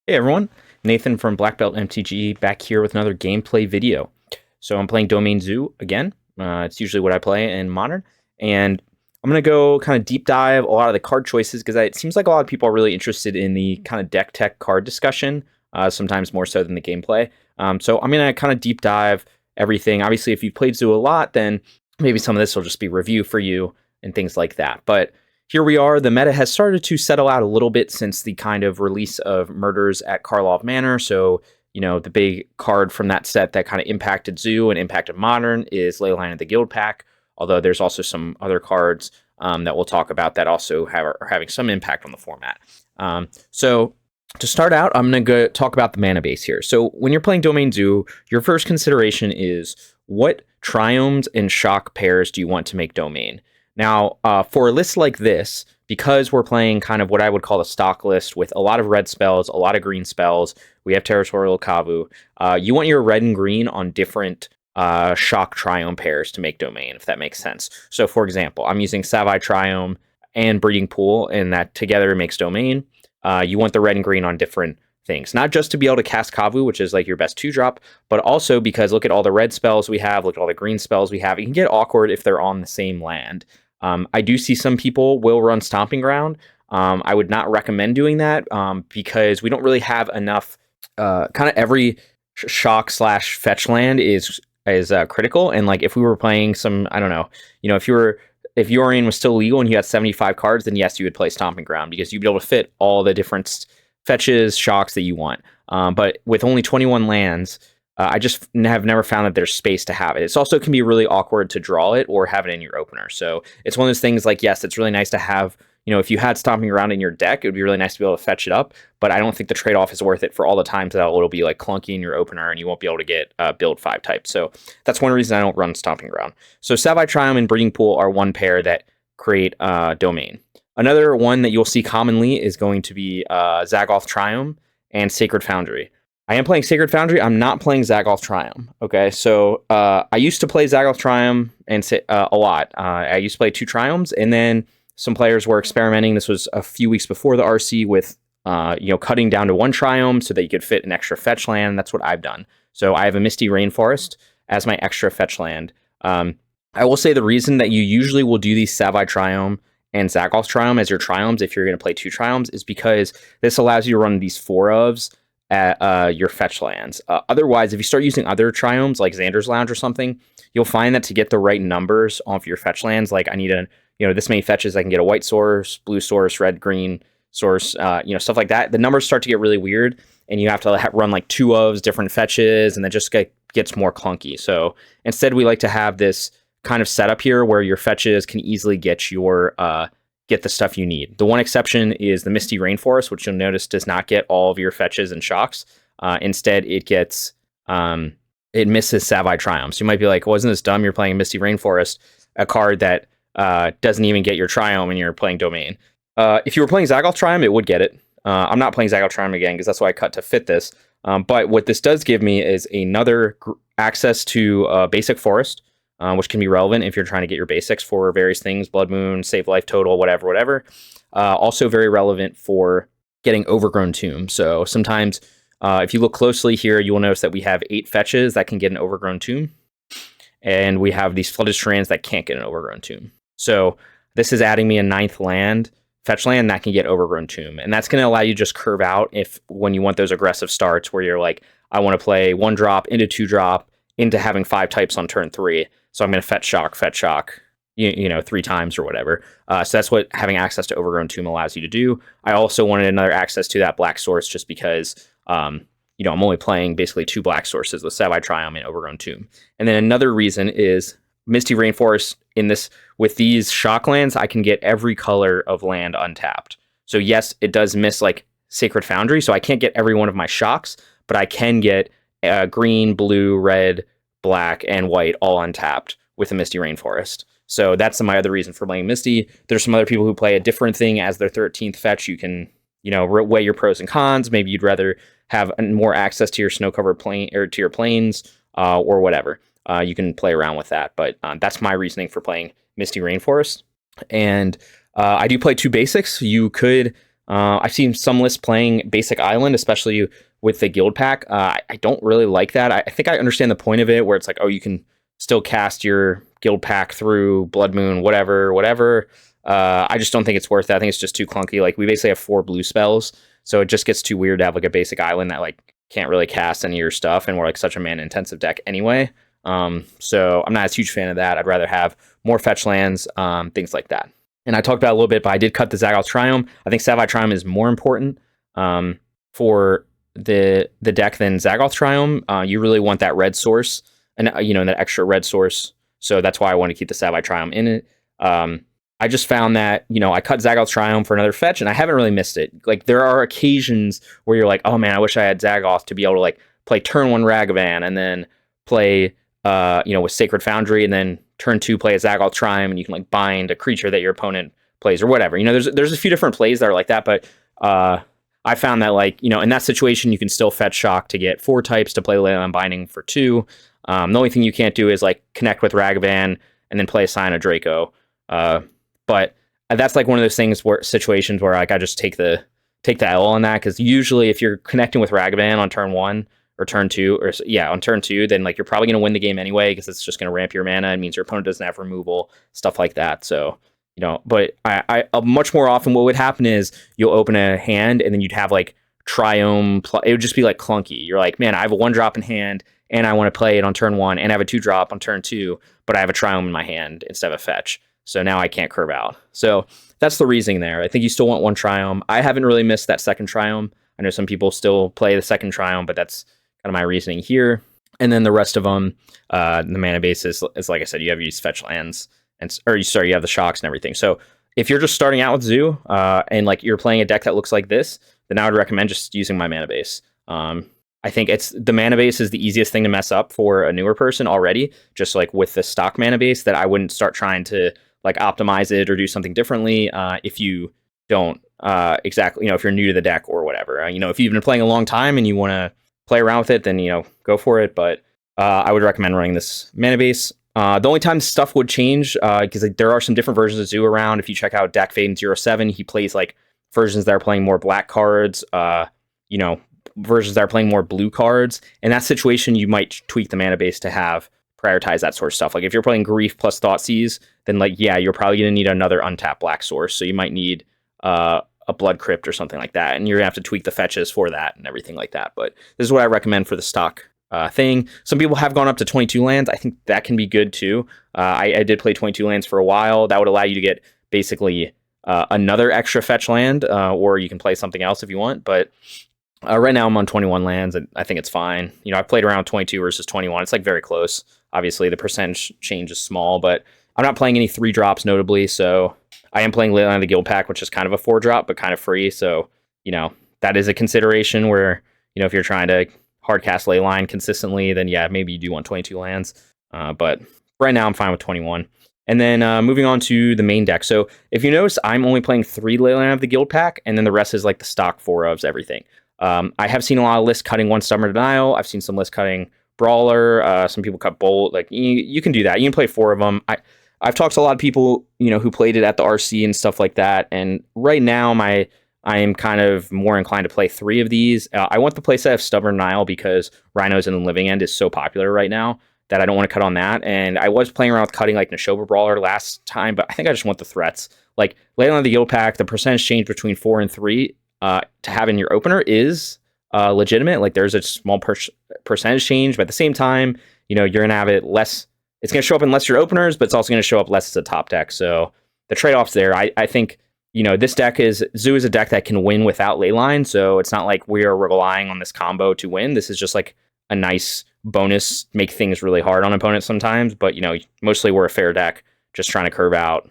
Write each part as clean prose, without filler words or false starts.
Hey everyone, Nathan from Black Belt MTG back here with another gameplay video. So I'm playing Domain Zoo again. It's usually what I play in Modern, and I'm going to go kind of deep dive a lot of the card choices because it seems like a lot of people are really interested in the kind of deck tech card discussion, sometimes more so than the gameplay. So I'm going to kind of deep dive everything. Obviously, if you've played Zoo a lot, then maybe some of this will just be review for you and things like that. But here we are. The meta has started to settle out a little bit since the kind of release of Murders at Karlov Manor. So, the big card from that set that kind of impacted Zoo and impacted Modern is Leyline of the Guildpact. Although there's also some other cards that we'll talk about that also are having some impact on the format. So to start out, I'm going to go talk about the mana base here. So when you're playing Domain Zoo, your first consideration is what Triomes and Shock pairs do you want to make Domain? Now, for a list like this, because we're playing kind of what I would call a stock list with a lot of red spells, a lot of green spells, we have Territorial Kavu, you want your red and green on different Shock Triome pairs to make Domain, if that makes sense. So, for example, I'm using Savai Triome and Breeding Pool, and that together makes Domain. You want the red and green on different things, not just to be able to cast Kavu, which is like your best 2-drop, but also because look at all the red spells we have, look at all the green spells we have. It can get awkward if they're on the same land. I do see some people will run Stomping Ground. I would not recommend doing that because we don't really have enough. Kind of every shock / fetch land is critical, and like if we were playing some, I don't know, if Yorion was still legal and you had 75 cards, then yes, you would play Stomping Ground because you'd be able to fit all the different fetches, shocks that you want. But with only 21 lands, I just have never found that there's space to have it. It also can be really awkward to draw it or have it in your opener. So it's one of those things like, yes, it's really nice to have, if you had Stomping Around in your deck, it would be really nice to be able to fetch it up. But I don't think the trade-off is worth it for all the times that it'll be like clunky in your opener and you won't be able to get build 5 types. So that's one reason I don't run Stomping Ground. So Savai Triome and Breeding Pool are one pair that create Domain. Another one that you'll see commonly is going to be Yawgmoth Triome and Sacred Foundry. I am playing Sacred Foundry. I'm not playing Yawgmoth Triome. Okay, so I used to play Yawgmoth Triome and a lot. I used to play 2 Triomes, and then some players were experimenting. This was a few weeks before the RC with cutting down to 1 Triome so that you could fit an extra fetch land. That's what I've done. So I have a Misty Rainforest as my extra fetch land. I will say the reason that you usually will do these Savai Triome and Yawgmoth Triome as your Triomes if you're going to play 2 Triomes is because this allows you to run these 4-ofs at your fetch lands. Otherwise, if you start using other Triomes like Xander's Lounge or something, you'll find that to get the right numbers off your fetch lands, like I need this many fetches, I can get a white source, blue source, red, green source, stuff like that. The numbers start to get really weird, and you have to run like 2 ofs, different fetches, and that just gets more clunky. So instead, we like to have this kind of setup here where your fetches can easily get the stuff you need. The one exception is the Misty Rainforest, which you'll notice does not get all of your fetches and shocks. Instead, it gets it misses Savai Triome. So you might be like, wasn't this dumb? You're playing Misty Rainforest, a card that doesn't even get your Triome and you're playing Domain. If you were playing Yawgmoth Triome, it would get it. I'm not playing Yawgmoth Triome again because that's why I cut to fit this. But what this does give me is another access to Basic Forest, which can be relevant if you're trying to get your basics for various things, Blood Moon, Save Life Total, whatever. Also very relevant for getting Overgrown Tomb. So sometimes if you look closely here, you will notice that we have 8 fetches that can get an Overgrown Tomb. And we have these Flooded Strands that can't get an Overgrown Tomb. So this is adding me a 9th land, fetch land, that can get Overgrown Tomb. And that's going to allow you to just curve out when you want those aggressive starts where you're like, I want to play 1-drop into 2-drop into having 5 types on turn 3. So I'm going to fetch shock, 3 times or whatever. So that's what having access to Overgrown Tomb allows you to do. I also wanted another access to that black source just because, I'm only playing basically 2 black sources with Savai Triome and Overgrown Tomb. And then another reason is Misty Rainforest with these shock lands, I can get every color of land untapped. So yes, it does miss like Sacred Foundry, so I can't get every one of my shocks, but I can get green, blue, red, black, and white all untapped with a Misty Rainforest. So that's my other reason for playing Misty. There's some other people who play a different thing as their 13th fetch. You can, weigh your pros and cons. Maybe you'd rather have more access to your snow-covered plane or to your plains or whatever. You can play around with that. But that's my reasoning for playing Misty Rainforest. And I do play 2 basics. You could I've seen some lists playing Basic Island, especially with the Guildpact. I don't really like that. I think I understand the point of it, where it's like, oh, you can still cast your Guildpact through Blood Moon, whatever. I just don't think it's worth it. I think it's just too clunky. Like, we basically have 4 blue spells, so it just gets too weird to have like a Basic Island that like can't really cast any of your stuff, and we're like such a mana intensive deck anyway. So I'm not a huge fan of that. I'd rather have more fetch lands, things like that. And I talked about it a little bit, but I did cut the Zaggoth Triome. I think Savai Triome is more important for the deck than Zaggoth Triome. You really want that red source, and that extra red source. So that's why I want to keep the Savai Triome in it. I just found that, I cut Zaggoth Triome for another fetch, and I haven't really missed it. Like, there are occasions where you're like, oh man, I wish I had Zaggoth to be able to like play turn 1 Ragavan, and then play with Sacred Foundry, and then turn 2 play a Zaggoth Triome, and you can like bind a creature that your opponent plays or whatever. There's a few different plays that are like that, but I found that like, in that situation you can still fetch Shock to get 4 types to play Leyline Binding for 2. The only thing you can't do is like connect with Ragavan and then play a Scion of Draco. But that's like one of those situations where like I just take the L on that, because usually if you're connecting with Ragavan on turn 1 or turn 2, on turn 2, then like you're probably going to win the game anyway, because it's just going to ramp your mana. It means your opponent doesn't have removal, stuff like that. So, but I much more often what would happen is you'll open a hand and then you'd have like Triome. It would just be like clunky. You're like, man, I have a 1-drop in hand and I want to play it on turn 1, and I have a 2-drop on turn 2, but I have a Triome in my hand instead of a fetch. So now I can't curve out. So that's the reasoning there. I think you still want 1 Triome. I haven't really missed that second Triome. I know some people still play the second Triome, but that's kind of my reasoning here. And then the rest of them, the mana base is like I said, you have these fetch lands, you have the shocks and everything. So if you're just starting out with Zoo, and like you're playing a deck that looks like this, then I would recommend just using my mana base. I think the mana base is the easiest thing to mess up for a newer person already, just like with the stock mana base, that I wouldn't start trying to like optimize it or do something differently if you don't exactly, if you're new to the deck or whatever. If you've been playing a long time and you want to play around with it, then go for it. But I would recommend running this mana base. The only time stuff would change, because there are some different versions of Zoo around. If you check out Dak Fade 07, he plays like versions that are playing more black cards, versions that are playing more blue cards. In that situation, you might tweak the mana base to have prioritize that sort of stuff. Like if you're playing Grief plus Thoughtseize, then like, yeah, you're probably going to need another untapped black source. So you might need a Blood Crypt or something like that. And you're going to have to tweak the fetches for that and everything like that. But this is what I recommend for the stock thing. Some people have gone up to 22 lands. I think that can be good too. I did play 22 lands for a while. That would allow you to get basically another extra fetch land, or you can play something else if you want. But right now I'm on 21 lands, and I think it's fine. I've played around 22 versus 21. It's like very close. Obviously, the percentage change is small, but I'm not playing any 3-drops notably. So I am playing Leyline of the Guildpact, which is kind of a 4-drop, but kind of free. So, that is a consideration where, if you're trying to hardcast Leyline consistently, then yeah, maybe you do want 22 lands. But right now I'm fine with 21. And then moving on to the main deck. So if you notice, I'm only playing 3 Leyline of the Guildpact, and then the rest is like the stock 4-ofs, everything. I have seen a lot of lists cutting 1 Stubborn Denial. I've seen some lists cutting Brawler. Some people cut Bolt. Like you can do that. You can play 4 of them. I've talked to a lot of people, who played it at the RC and stuff like that. And right now, I am kind of more inclined to play 3 of these. I want the playset of Stubborn Denial because Rhinos in the Living End is so popular right now that I don't want to cut on that. And I was playing around with cutting like Nishoba Brawler last time, but I think I just want the threats. Like Leyline of the Guildpact, the percentage change between 4 and 3 to have in your opener is legitimate. Like there's a small percentage change, but at the same time, you're going to have it less. It's going to show up in less your openers, but it's also going to show up less as a top deck. So the trade-offs there, I think, this deck Zoo is a deck that can win without Leyline. So it's not like we are relying on this combo to win. This is just like a nice bonus, make things really hard on opponents sometimes. But, mostly we're a fair deck just trying to curve out,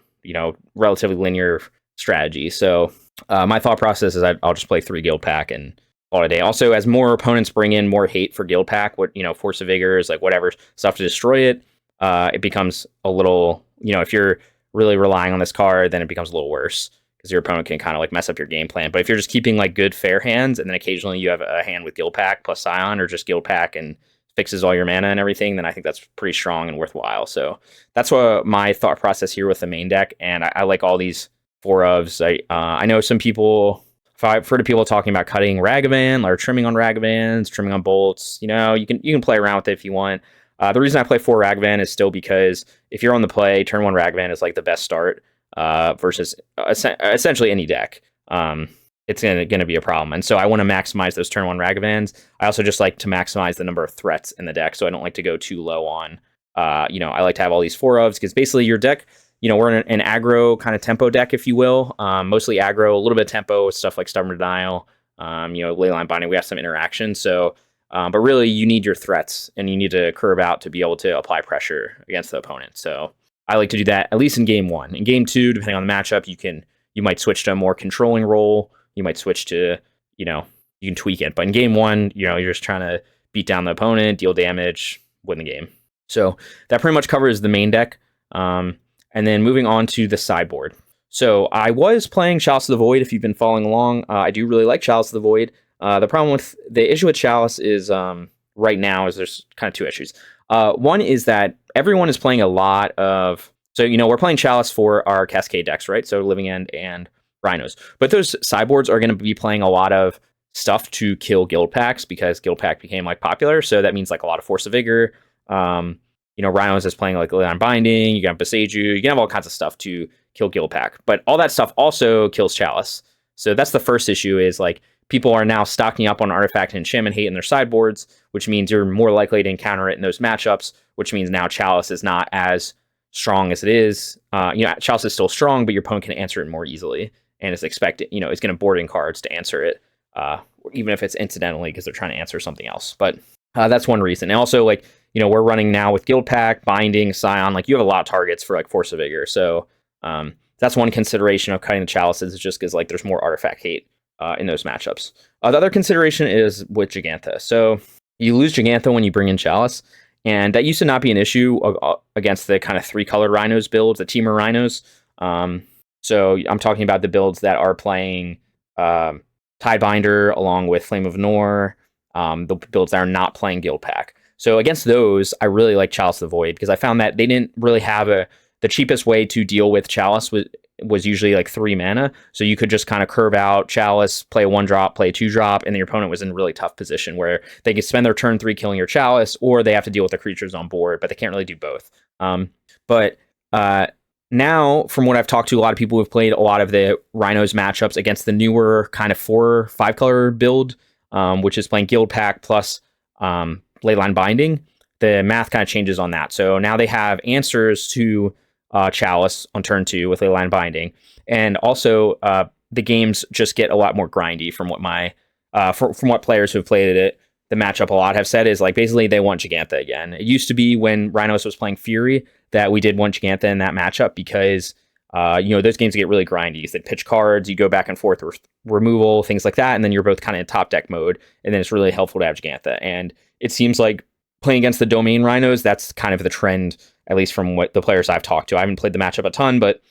relatively linear strategy. So my thought process is I'll just play 3 Guildpact and call it a day. Also, as more opponents bring in more hate for Guildpact, Force of Vigor is like whatever stuff to destroy it, it becomes a little, if you're really relying on this card, then it becomes a little worse because your opponent can kind of like mess up your game plan. But if you're just keeping like good fair hands, and then occasionally you have a hand with Guildpact plus Scion, or just Guildpact and fixes all your mana and everything, then I think that's pretty strong and worthwhile. So that's what my thought process here with the main deck. And I like all these 4-ofs. I know some people if I've heard of people talking about cutting Ragavan or trimming on Ragavans, trimming on bolts, you know, you can play around with it if you want. The reason I play 4 Ragavan is still because if you're on the play, turn 1 Ragavan is like the best start versus essentially any deck. It's going to be a problem. And so I want to maximize those turn 1 Ragavans. I also just like to maximize the number of threats in the deck, so I don't like to go too low on, you know, I like to have all these 4-ofs, because basically your deck, you know, we're in an aggro kind of tempo deck, if you will. Mostly aggro, a little bit of tempo with stuff like Stubborn Denial, you know, Leyline Binding, we have some interaction. So, but really you need your threats, and you need to curve out to be able to apply pressure against the opponent. So I like to do that, at least in game 1. In game 2, depending on the matchup, you might switch to a more controlling role. You might switch to, you know, you can tweak it. But in game 1, you know, you're just trying to beat down the opponent, deal damage, win the game. So that pretty much covers the main deck. And then moving on to the sideboard. So I was playing Chalice of the Void, if you've been following along. I do really like Chalice of the Void. The issue with Chalice is right now is there's kind of 2 issues. One is that everyone is playing a lot of, so, you know, we're playing Chalice for our Cascade decks, right? So Living End and Rhinos. But those sideboards are going to be playing a lot of stuff to kill Guildpacts, because Guildpact became like popular. So that means like a lot of Force of Vigor. You know, Rhinos is playing like Leyline Binding. You can have Beseiju. You can have all kinds of stuff to kill Guildpact. But all that stuff also kills Chalice. So that's the first issue, is like people are now stocking up on Artifact and Enchantment Hate in their sideboards, which means you're more likely to encounter it in those matchups, which means now Chalice is not as strong as it is. You know, Chalice is still strong, but your opponent can answer it more easily. And is expected, you know, it's going to board in cards to answer it, even if it's incidentally because they're trying to answer something else. But that's one reason. And also, like, you know, we're running now with Guildpact, Binding, Scion. Like, you have a lot of targets for like Force of Vigor. So that's one consideration of cutting the Chalices, is just because like there's more Artifact hate in those matchups. The other consideration is with Jegantha. So you lose Jegantha when you bring in Chalice, and that used to not be an issue against the kind of 3-colored Rhinos builds, the Teamer Rhinos. So I'm talking about the builds that are playing Tidebinder along with Flame of Nor, the builds that are not playing Guildpact. So against those, I really like Chalice of the Void, because I found that they didn't really have the cheapest way to deal with Chalice was usually like 3 mana. So you could just kind of curve out Chalice, play a 1-drop, play a 2-drop, and your opponent was in a really tough position where they could spend their turn 3 killing your Chalice, or they have to deal with the creatures on board, but they can't really do both. Now, from what I've talked to, a lot of people who've played a lot of the Rhinos matchups against the newer kind of 4-5 color build, which is playing Guildpact plus Leyline Binding, the math kind of changes on that. So now they have answers to Chalice on turn 2 with Leyline Binding, and also the games just get a lot more grindy from what from what players who have played it. The matchup a lot have said is like basically they want Jegantha again. It used to be when Rhinos was playing Fury that we did want Jegantha in that matchup, because you know, those games get really grindy. They pitch cards, you go back and forth with removal, things like that, and then you're both kind of in top deck mode, and then it's really helpful to have Jegantha. And it seems like playing against the Domain Rhinos, that's kind of the trend, at least from what the players I've talked to. I haven't played the matchup a ton, but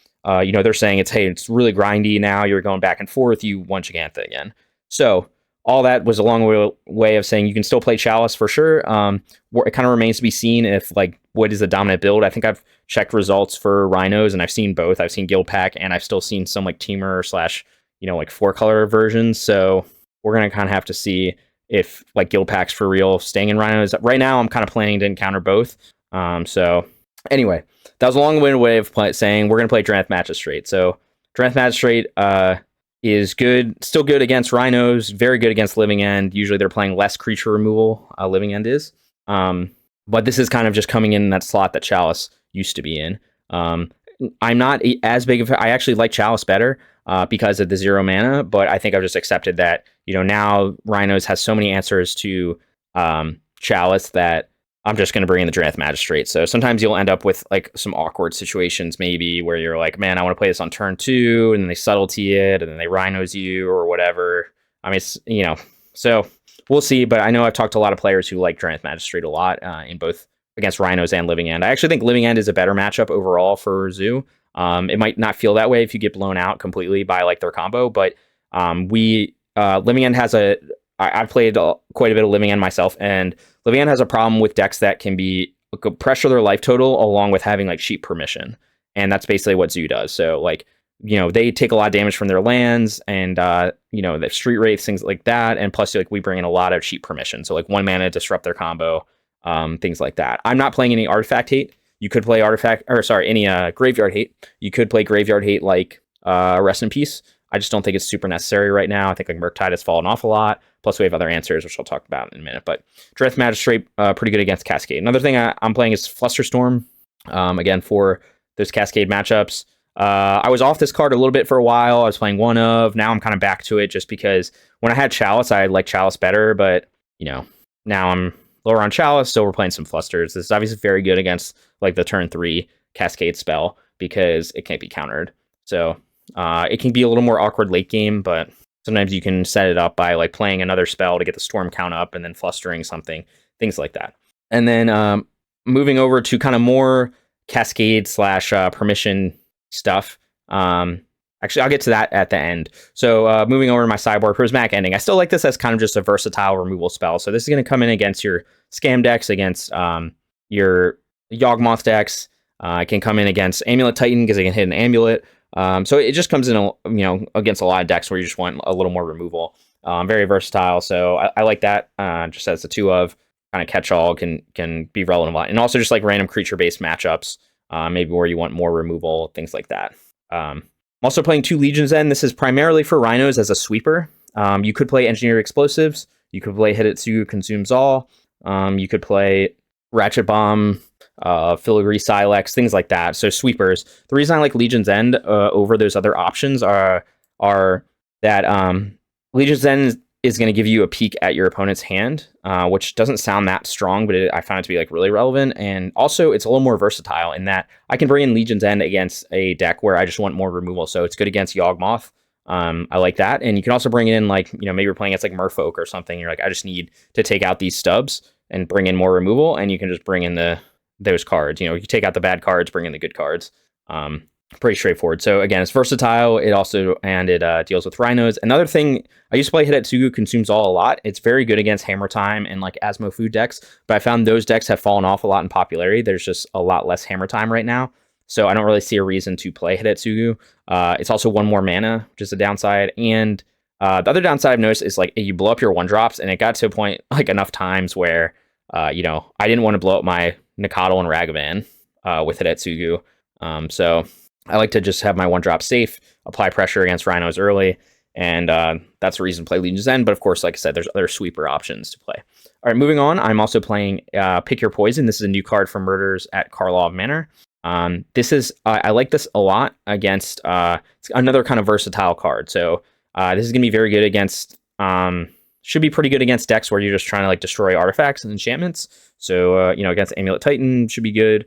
you know, they're saying it's really grindy now. You're going back and forth. You want Jegantha again. So all that was a long way of saying you can still play Chalice for sure. It kind of remains to be seen if like what is the dominant build. I think I've checked results for Rhinos, and I've seen both. I've seen Guildpact, and I've still seen some like Teamer / you know, like 4-color versions. So we're gonna kind of have to see if like Guildpact's for real staying in Rhinos. Right now, I'm kind of planning to encounter both. So anyway, that was a long-winded way of saying we're gonna play Drannith Magistrate. So Drannith Magistrate is good, still good against Rhinos, very good against Living End. Usually they're playing less creature removal, Living End is. But this is kind of just coming in that slot that Chalice used to be in. I'm not as big of I actually like Chalice better because of the 0 mana, but I think I've just accepted that, you know, now Rhinos has so many answers to Chalice that I'm just going to bring in the Drannith Magistrate. So sometimes you'll end up with like some awkward situations maybe where you're like, man, I want to play this on turn 2, and then they subtlety it, and then they Rhinos you or whatever. I mean, it's, you know, so we'll see. But I know I've talked to a lot of players who like Drannith Magistrate a lot in both against Rhinos and Living End. I actually think Living End is a better matchup overall for Zoo. It might not feel that way if you get blown out completely by like their combo, but Living End has I've played quite a bit of Living End myself, and Living End has a problem with decks that can pressure their life total along with having like cheap permission. And that's basically what Zoo does. So like they take a lot of damage from their lands and, the street wraiths, things like that. And plus, like, we bring in a lot of cheap permission. So, like, 1 mana, disrupt their combo, things like that. I'm not playing any artifact hate. You could play any graveyard hate. You could play graveyard hate like Rest in Peace. I just don't think it's super necessary right now. I think like Murktide has fallen off a lot. Plus, we have other answers, which I'll talk about in a minute. But Drannith Magistrate, pretty good against Cascade. Another thing I'm playing is Flusterstorm. Again, for those Cascade matchups. I was off this card a little bit for a while. I was playing one of. Now I'm kind of back to it just because when I had Chalice, I liked Chalice better. But, now I'm lower on Chalice, so we're playing some Flusters. This is obviously very good against like the turn 3 Cascade spell because it can't be countered. So it can be a little more awkward late game, but sometimes you can set it up by like playing another spell to get the storm count up and then flustering something, things like that. And then moving over to kind of more Cascade / permission stuff. Actually, I'll get to that at the end. So moving over to my sideboard, Prismatic Ending. I still like this as kind of just a versatile removal spell. So this is going to come in against your Scam decks, against your Yawgmoth decks. It can come in against Amulet Titan because it can hit an Amulet. So it just comes in, against a lot of decks where you just want a little more removal. Very versatile. So I like that. Just as the 2 of kind of catch-all can be relevant a lot. And also just like random creature-based matchups, maybe where you want more removal, things like that. I'm also playing 2 Legion's End. This is primarily for Rhinos as a sweeper. You could play Engineered Explosives. You could play Hidetsugu Consumes All. You could play Ratchet Bomb, Filigree Silex, things like that. So sweepers. The reason I like Legion's End over those other options are that Legion's End is going to give you a peek at your opponent's hand, which doesn't sound that strong, but I found it to be like really relevant. And also it's a little more versatile in that I can bring in Legion's End against a deck where I just want more removal. So it's good against Yawgmoth. I like that. And you can also bring it in like, maybe you're playing against like Merfolk or something. You're like, I just need to take out these stubs and bring in more removal. And you can just bring in those cards. You take out the bad cards, bring in the good cards. Pretty straightforward. So again, it's versatile. It deals with Rhinos. Another thing, I used to play Hidetsugu Consumes All a lot. It's very good against Hammertime and like Asmo food decks, but I found those decks have fallen off a lot in popularity. There's just a lot less Hammertime right now. So I don't really see a reason to play Hidetsugu. It's also 1 more mana, which is a downside. And the other downside I've noticed is like you blow up your 1-drops, and it got to a point like enough times where, I didn't want to blow up my Nacatl and Ragavan with Hidetsugu. So I like to just have my 1-drop safe, apply pressure against Rhinos early, and that's the reason to play Legion's End. But of course, like I said, there's other sweeper options to play. All right, moving on, I'm also playing Pick Your Poison. This is a new card from Murders at Karlov Manor. I like this a lot against it's another kind of versatile card. So this is going to be very good against, should be pretty good against decks where you're just trying to like destroy artifacts and enchantments. So, against Amulet Titan should be good.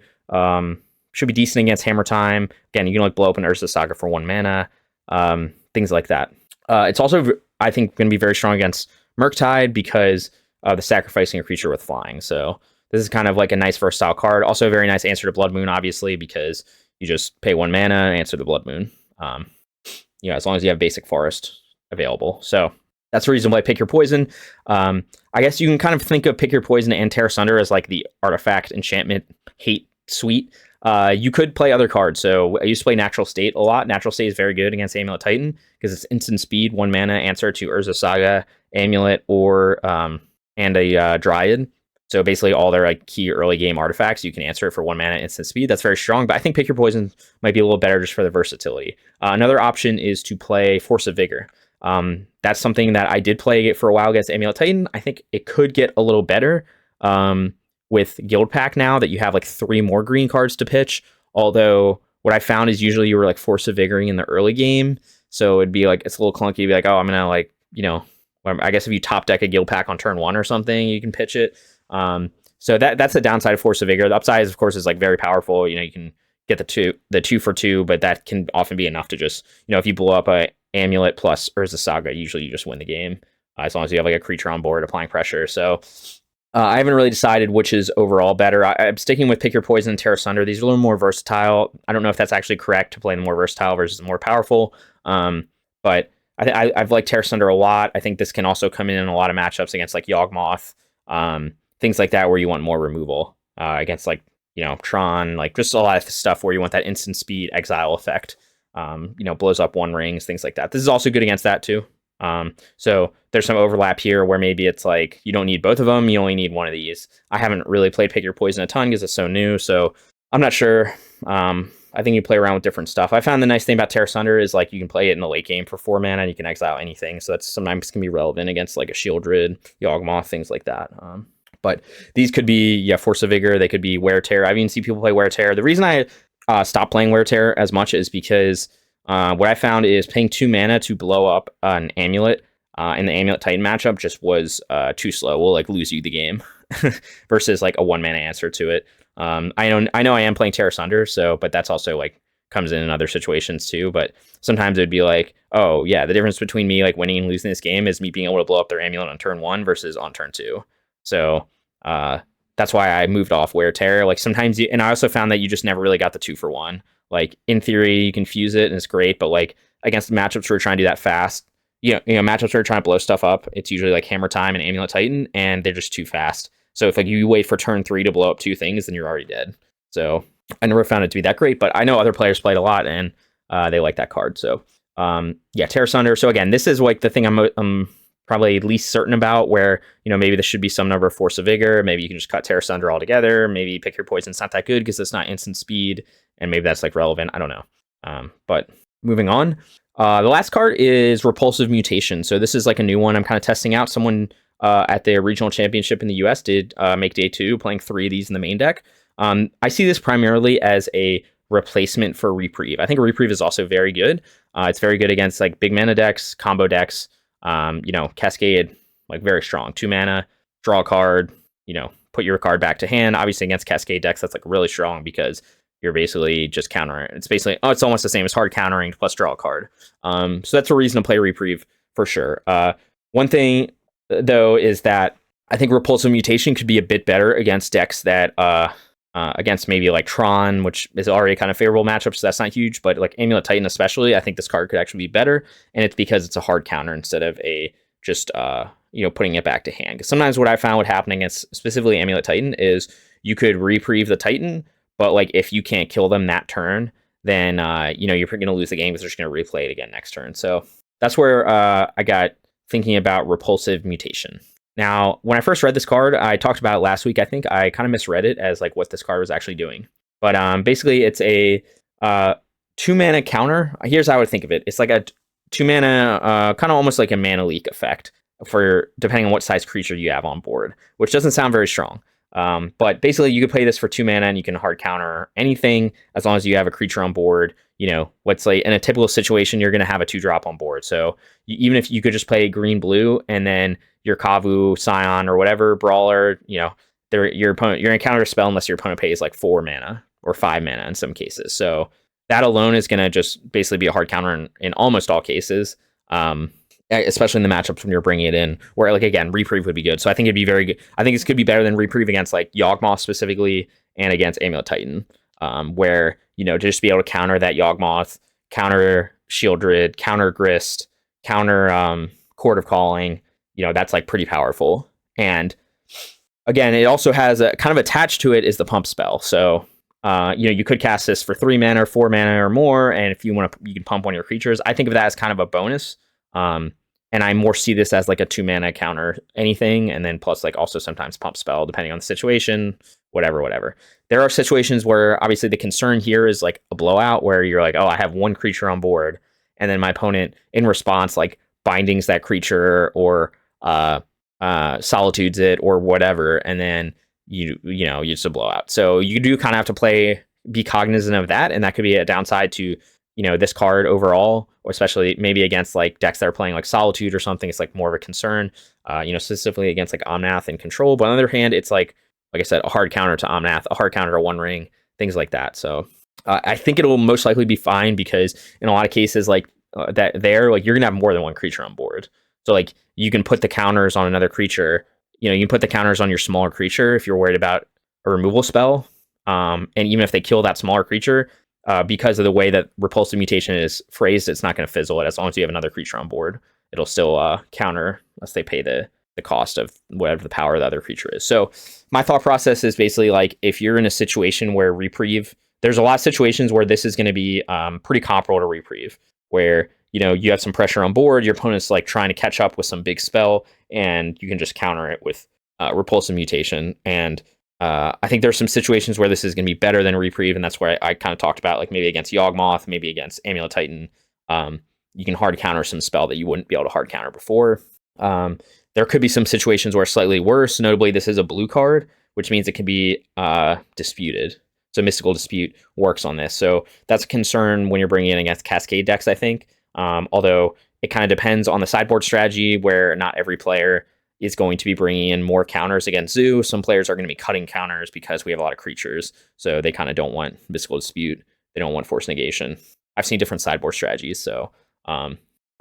Should be decent against Hammertime. Again, you can like blow up an Urza Saga for 1 mana, things like that. It's also, I think, going to be very strong against Murktide because of the sacrificing a creature with flying. So this is kind of like a nice versatile card. Also a very nice answer to Blood Moon, obviously, because you just pay 1 mana and answer the Blood Moon. As long as you have basic forest available. So that's the reason why I Pick Your Poison. I guess you can kind of think of Pick Your Poison and Tear Asunder as like the artifact enchantment hate suite. You could play other cards. So I used to play Natural State a lot. Natural State is very good against Amulet Titan because it's instant speed, 1 mana answer to Urza Saga, Amulet, or and a Dryad. So basically all their like key early game artifacts, you can answer it for 1 mana instant speed. That's very strong, but I think Pick Your Poison might be a little better just for the versatility. Another option is to play Force of Vigor. That's something that I did play for a while against Amulet Titan. I think it could get a little better with Guildpact now that you have like 3 more green cards to pitch. Although what I found is usually you were like Force of Vigoring in the early game. So it'd be like, it's a little clunky to be like, oh, I'm going to like, I guess if you top deck a Guildpact on turn 1 or something, you can pitch it. So that's the downside of Force of Vigor. The upside, of course, is like very powerful. You can get the 2 for 2, but that can often be enough to just, if you blow up a Amulet plus Urza Saga, usually you just win the game as long as you have like a creature on board applying pressure. So I haven't really decided which is overall better. I'm sticking with Pick Your Poison and Tear Asunder. These are a little more versatile. I don't know if that's actually correct to play the more versatile versus the more powerful. But I've liked Tear Asunder a lot. I think this can also come in a lot of matchups against like Yawgmoth, things like that where you want more removal against like, Tron, like just a lot of stuff where you want that instant speed exile effect. blows up one rings, things like that. This is also good against that too. So there's some overlap here where maybe it's like you don't need both of them, you only need one of these. I haven't really played Pick Your Poison a ton because it's so new, so I'm not sure. I think you play around with different stuff. I found the nice thing about Tear Asunder is like you can play it in the late game for 4 mana and you can exile anything, so that's sometimes can be relevant against like a Shieldred, Yawgmoth, things like that. But these could be Force of Vigor, they could be Wear Tear. I've even seen people play Wear Tear. The reason I stopped playing Wear Tear as much is because what I found is paying 2 mana to blow up an Amulet in the Amulet Titan matchup just was too slow. Will like lose you the game versus like a 1 mana answer to it. I know I am playing Tear Asunder, but that's also like comes in other situations too. But sometimes it'd be like, oh yeah, the difference between me like winning and losing this game is me being able to blow up their Amulet on turn 1 versus on turn 2. So that's why I moved off Wear Tear. Like sometimes, and I also found that you just never really got the 2-for-1. Like in theory, you can fuse it and it's great, but like against matchups where you're trying to do that fast, matchups where you're trying to blow stuff up, it's usually like Hammertime and Amulet Titan, and they're just too fast. So if like you wait for turn 3 to blow up 2 things, then you're already dead. So I never found it to be that great, but I know other players played a lot and they like that card. So Tear Asunder. So again, this is like the thing I'm probably least certain about, where maybe this should be some number of Force of Vigor. Maybe you can just cut Tear Asunder altogether. Maybe Pick Your Poison. It's not that good because it's not instant speed, and maybe that's like relevant. I don't know. But moving on, the last card is Repulsive Mutation. So this is like a new one I'm kind of testing out. Someone at the regional championship in the US did make day 2, playing 3 of these in the main deck. I see this primarily as a replacement for Reprieve. I think Reprieve is also very good. It's very good against like big mana decks, combo decks. Cascade, like very strong. 2 mana, draw a card, put your card back to hand. Obviously against Cascade decks, that's like really strong because you're basically just countering. It's basically, it's almost the same as hard countering plus draw a card. So that's a reason to play Reprieve for sure. One thing though is that I think Repulsive Mutation could be a bit better against decks that against maybe like Tron, which is already a kind of favorable matchup, so that's not huge, but like Amulet Titan especially, I think this card could actually be better, and it's because it's a hard counter instead of a just putting it back to hand. Because sometimes what I found would happen against specifically Amulet Titan is you could Reprieve the Titan, but like if you can't kill them that turn, then you're going to lose the game because they're just going to replay it again next turn. So that's where I got thinking about Repulsive Mutation. Now, when I first read this card, I talked about it last week. I think I kind of misread it as like what this card was actually doing. But basically, it's a 2 mana counter. Here's how I would think of it. It's like a 2 mana, kind of almost like a mana leak effect for depending on what size creature you have on board, which doesn't sound very strong. But basically, you could play this for 2 mana and you can hard counter anything as long as you have a creature on board. What's like in a typical situation, you're going to have a 2-drop on board. So even if you could just play green-blue and then your Kavu, Scion, or whatever brawler, your opponent, you're going to counter a spell unless your opponent pays like 4 mana or 5 mana in some cases. So that alone is going to just basically be a hard counter in almost all cases, especially in the matchups when you're bringing it in, where like again, Reprieve would be good. So I think it'd be very good. I think this could be better than Reprieve against like Yawgmoth specifically and against Amulet Titan, where to just be able to counter that Yawgmoth, counter Shieldred, counter Grist, counter Chord of Calling. That's like pretty powerful. And again, it also has a kind of attached to it is the pump spell. So, you could cast this for 3 mana or 4 mana or more. And if you want to, you can pump one of your creatures. I think of that as kind of a bonus. And I more see this as like a 2 mana counter anything. And then plus like also sometimes pump spell, depending on the situation, whatever. There are situations where obviously the concern here is like a blowout where you're like, oh, I have one creature on board. And then my opponent in response, like bindings that creature or solitudes it or whatever, and then you just a blowout. So you do kind of have to be cognizant of that, and that could be a downside to this card overall, or especially maybe against like decks that are playing like Solitude or something. It's like more of a concern, specifically against like Omnath and Control. But on the other hand, it's like I said, a hard counter to Omnath, a hard counter to One Ring, things like that. So I think it will most likely be fine because in a lot of cases like you're gonna have more than one creature on board. So like you can put the counters on another creature. You can put the counters on your smaller creature if you're worried about a removal spell. And even if they kill that smaller creature, because of the way that Repulsive Mutation is phrased, it's not going to fizzle it. As long as you have another creature on board, it'll still counter unless they pay the cost of whatever the power of the other creature is. So my thought process is basically like if you're in a situation where Reprieve, there's a lot of situations where this is going to be pretty comparable to Reprieve, where you have some pressure on board, your opponent's like trying to catch up with some big spell, and you can just counter it with Repulsive Mutation. And I think there's some situations where this is going to be better than Reprieve, and that's where I kind of talked about, like maybe against Yawgmoth, maybe against Amulet Titan. You can hard counter some spell that you wouldn't be able to hard counter before. There could be some situations where it's slightly worse. Notably, this is a blue card, which means it can be disputed. So Mystical Dispute works on this. So that's a concern when you're bringing in against Cascade decks, I think. Although it kind of depends on the sideboard strategy, where not every player is going to be bringing in more counters against Zoo. Some players are going to be cutting counters because we have a lot of creatures. So they kind of don't want Mystical Dispute. They don't want Force Negation. I've seen different sideboard strategies. So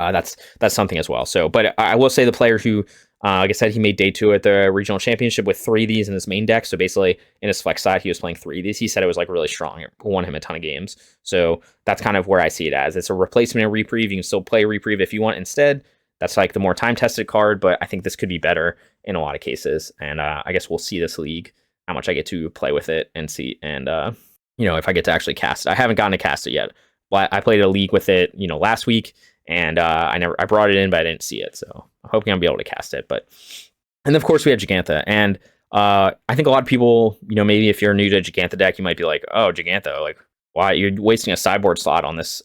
that's something as well. So, but I will say the player who, like I said, he made day 2 at the regional championship with 3 of these in his main deck. So basically in his flex side, he was playing 3 of these. He said it was like really strong. It won him a ton of games. So that's kind of where I see it as. It's a replacement of Reprieve. You can still play Reprieve if you want instead. That's like the more time-tested card, but I think this could be better in a lot of cases. And I guess we'll see this league, how much I get to play with it and see. And, if I get to actually cast it. I haven't gotten to cast it yet. Well, I played a league with it, last week. And I brought it in, but I didn't see it. So I'm hoping I'll be able to cast it. And of course we have Jegantha. And I think a lot of people, maybe if you're new to Jegantha deck, you might be like, oh, Jegantha, like, why? You're wasting a sideboard slot on this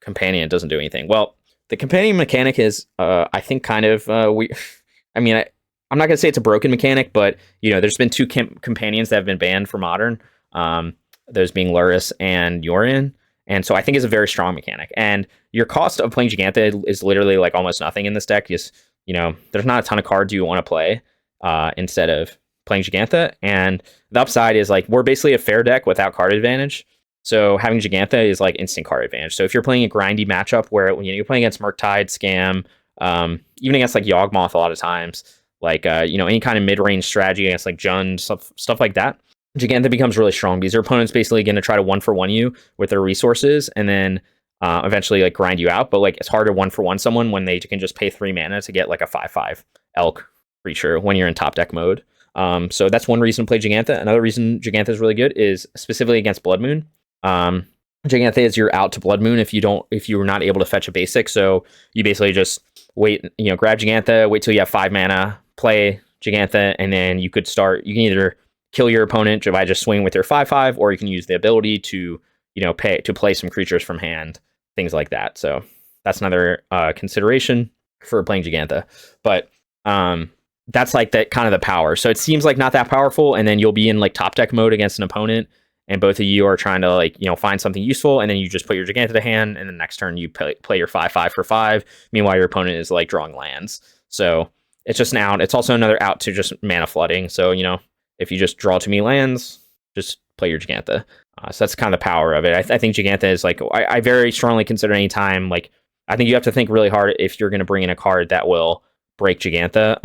companion. It doesn't do anything. Well, the companion mechanic is, I think, kind of we. I mean, I'm not going to say it's a broken mechanic, but, there's been 2 companions that have been banned for Modern. Those being Luris and Yorion. And so I think it's a very strong mechanic. And your cost of playing Jegantha is literally like almost nothing in this deck. There's not a ton of cards you want to play instead of playing Jegantha. And the upside is like we're basically a fair deck without card advantage. So having Jegantha is like instant card advantage. So if you're playing a grindy matchup where you're playing against Murktide, Scam, even against like Yawgmoth a lot of times, like any kind of mid-range strategy against like Jund, stuff like that, Jegantha becomes really strong because your opponent's basically going to try to 1-for-1 you with their resources and then eventually like grind you out. But like it's hard to 1-for-1 someone when they can just pay 3 mana to get like a 5/5 elk creature when you're in top deck mode. So that's one reason to play Jegantha. Another reason Jegantha is really good is specifically against Blood Moon. Jegantha is your out to Blood Moon if you're not able to fetch a basic. So you basically just wait, grab Jegantha, wait till you have 5 mana, play Jegantha, and then you can either kill your opponent by just swinging with your 5/5, or you can use the ability to, play some creatures from hand, things like that. So that's another consideration for playing Jegantha. But that's like that kind of the power. So it seems like not that powerful, and then you'll be in like top deck mode against an opponent, and both of you are trying to like find something useful, and then you just put your Jegantha to hand, and the next turn you play your 5/5 for 5. Meanwhile, your opponent is like drawing lands. So it's just an out. It's also another out to just mana flooding. So if you just draw too many lands, just play your Jegantha. So that's kind of the power of it. I think Jegantha is like, I very strongly consider any time, like, I think you have to think really hard if you're going to bring in a card that will break Jegantha,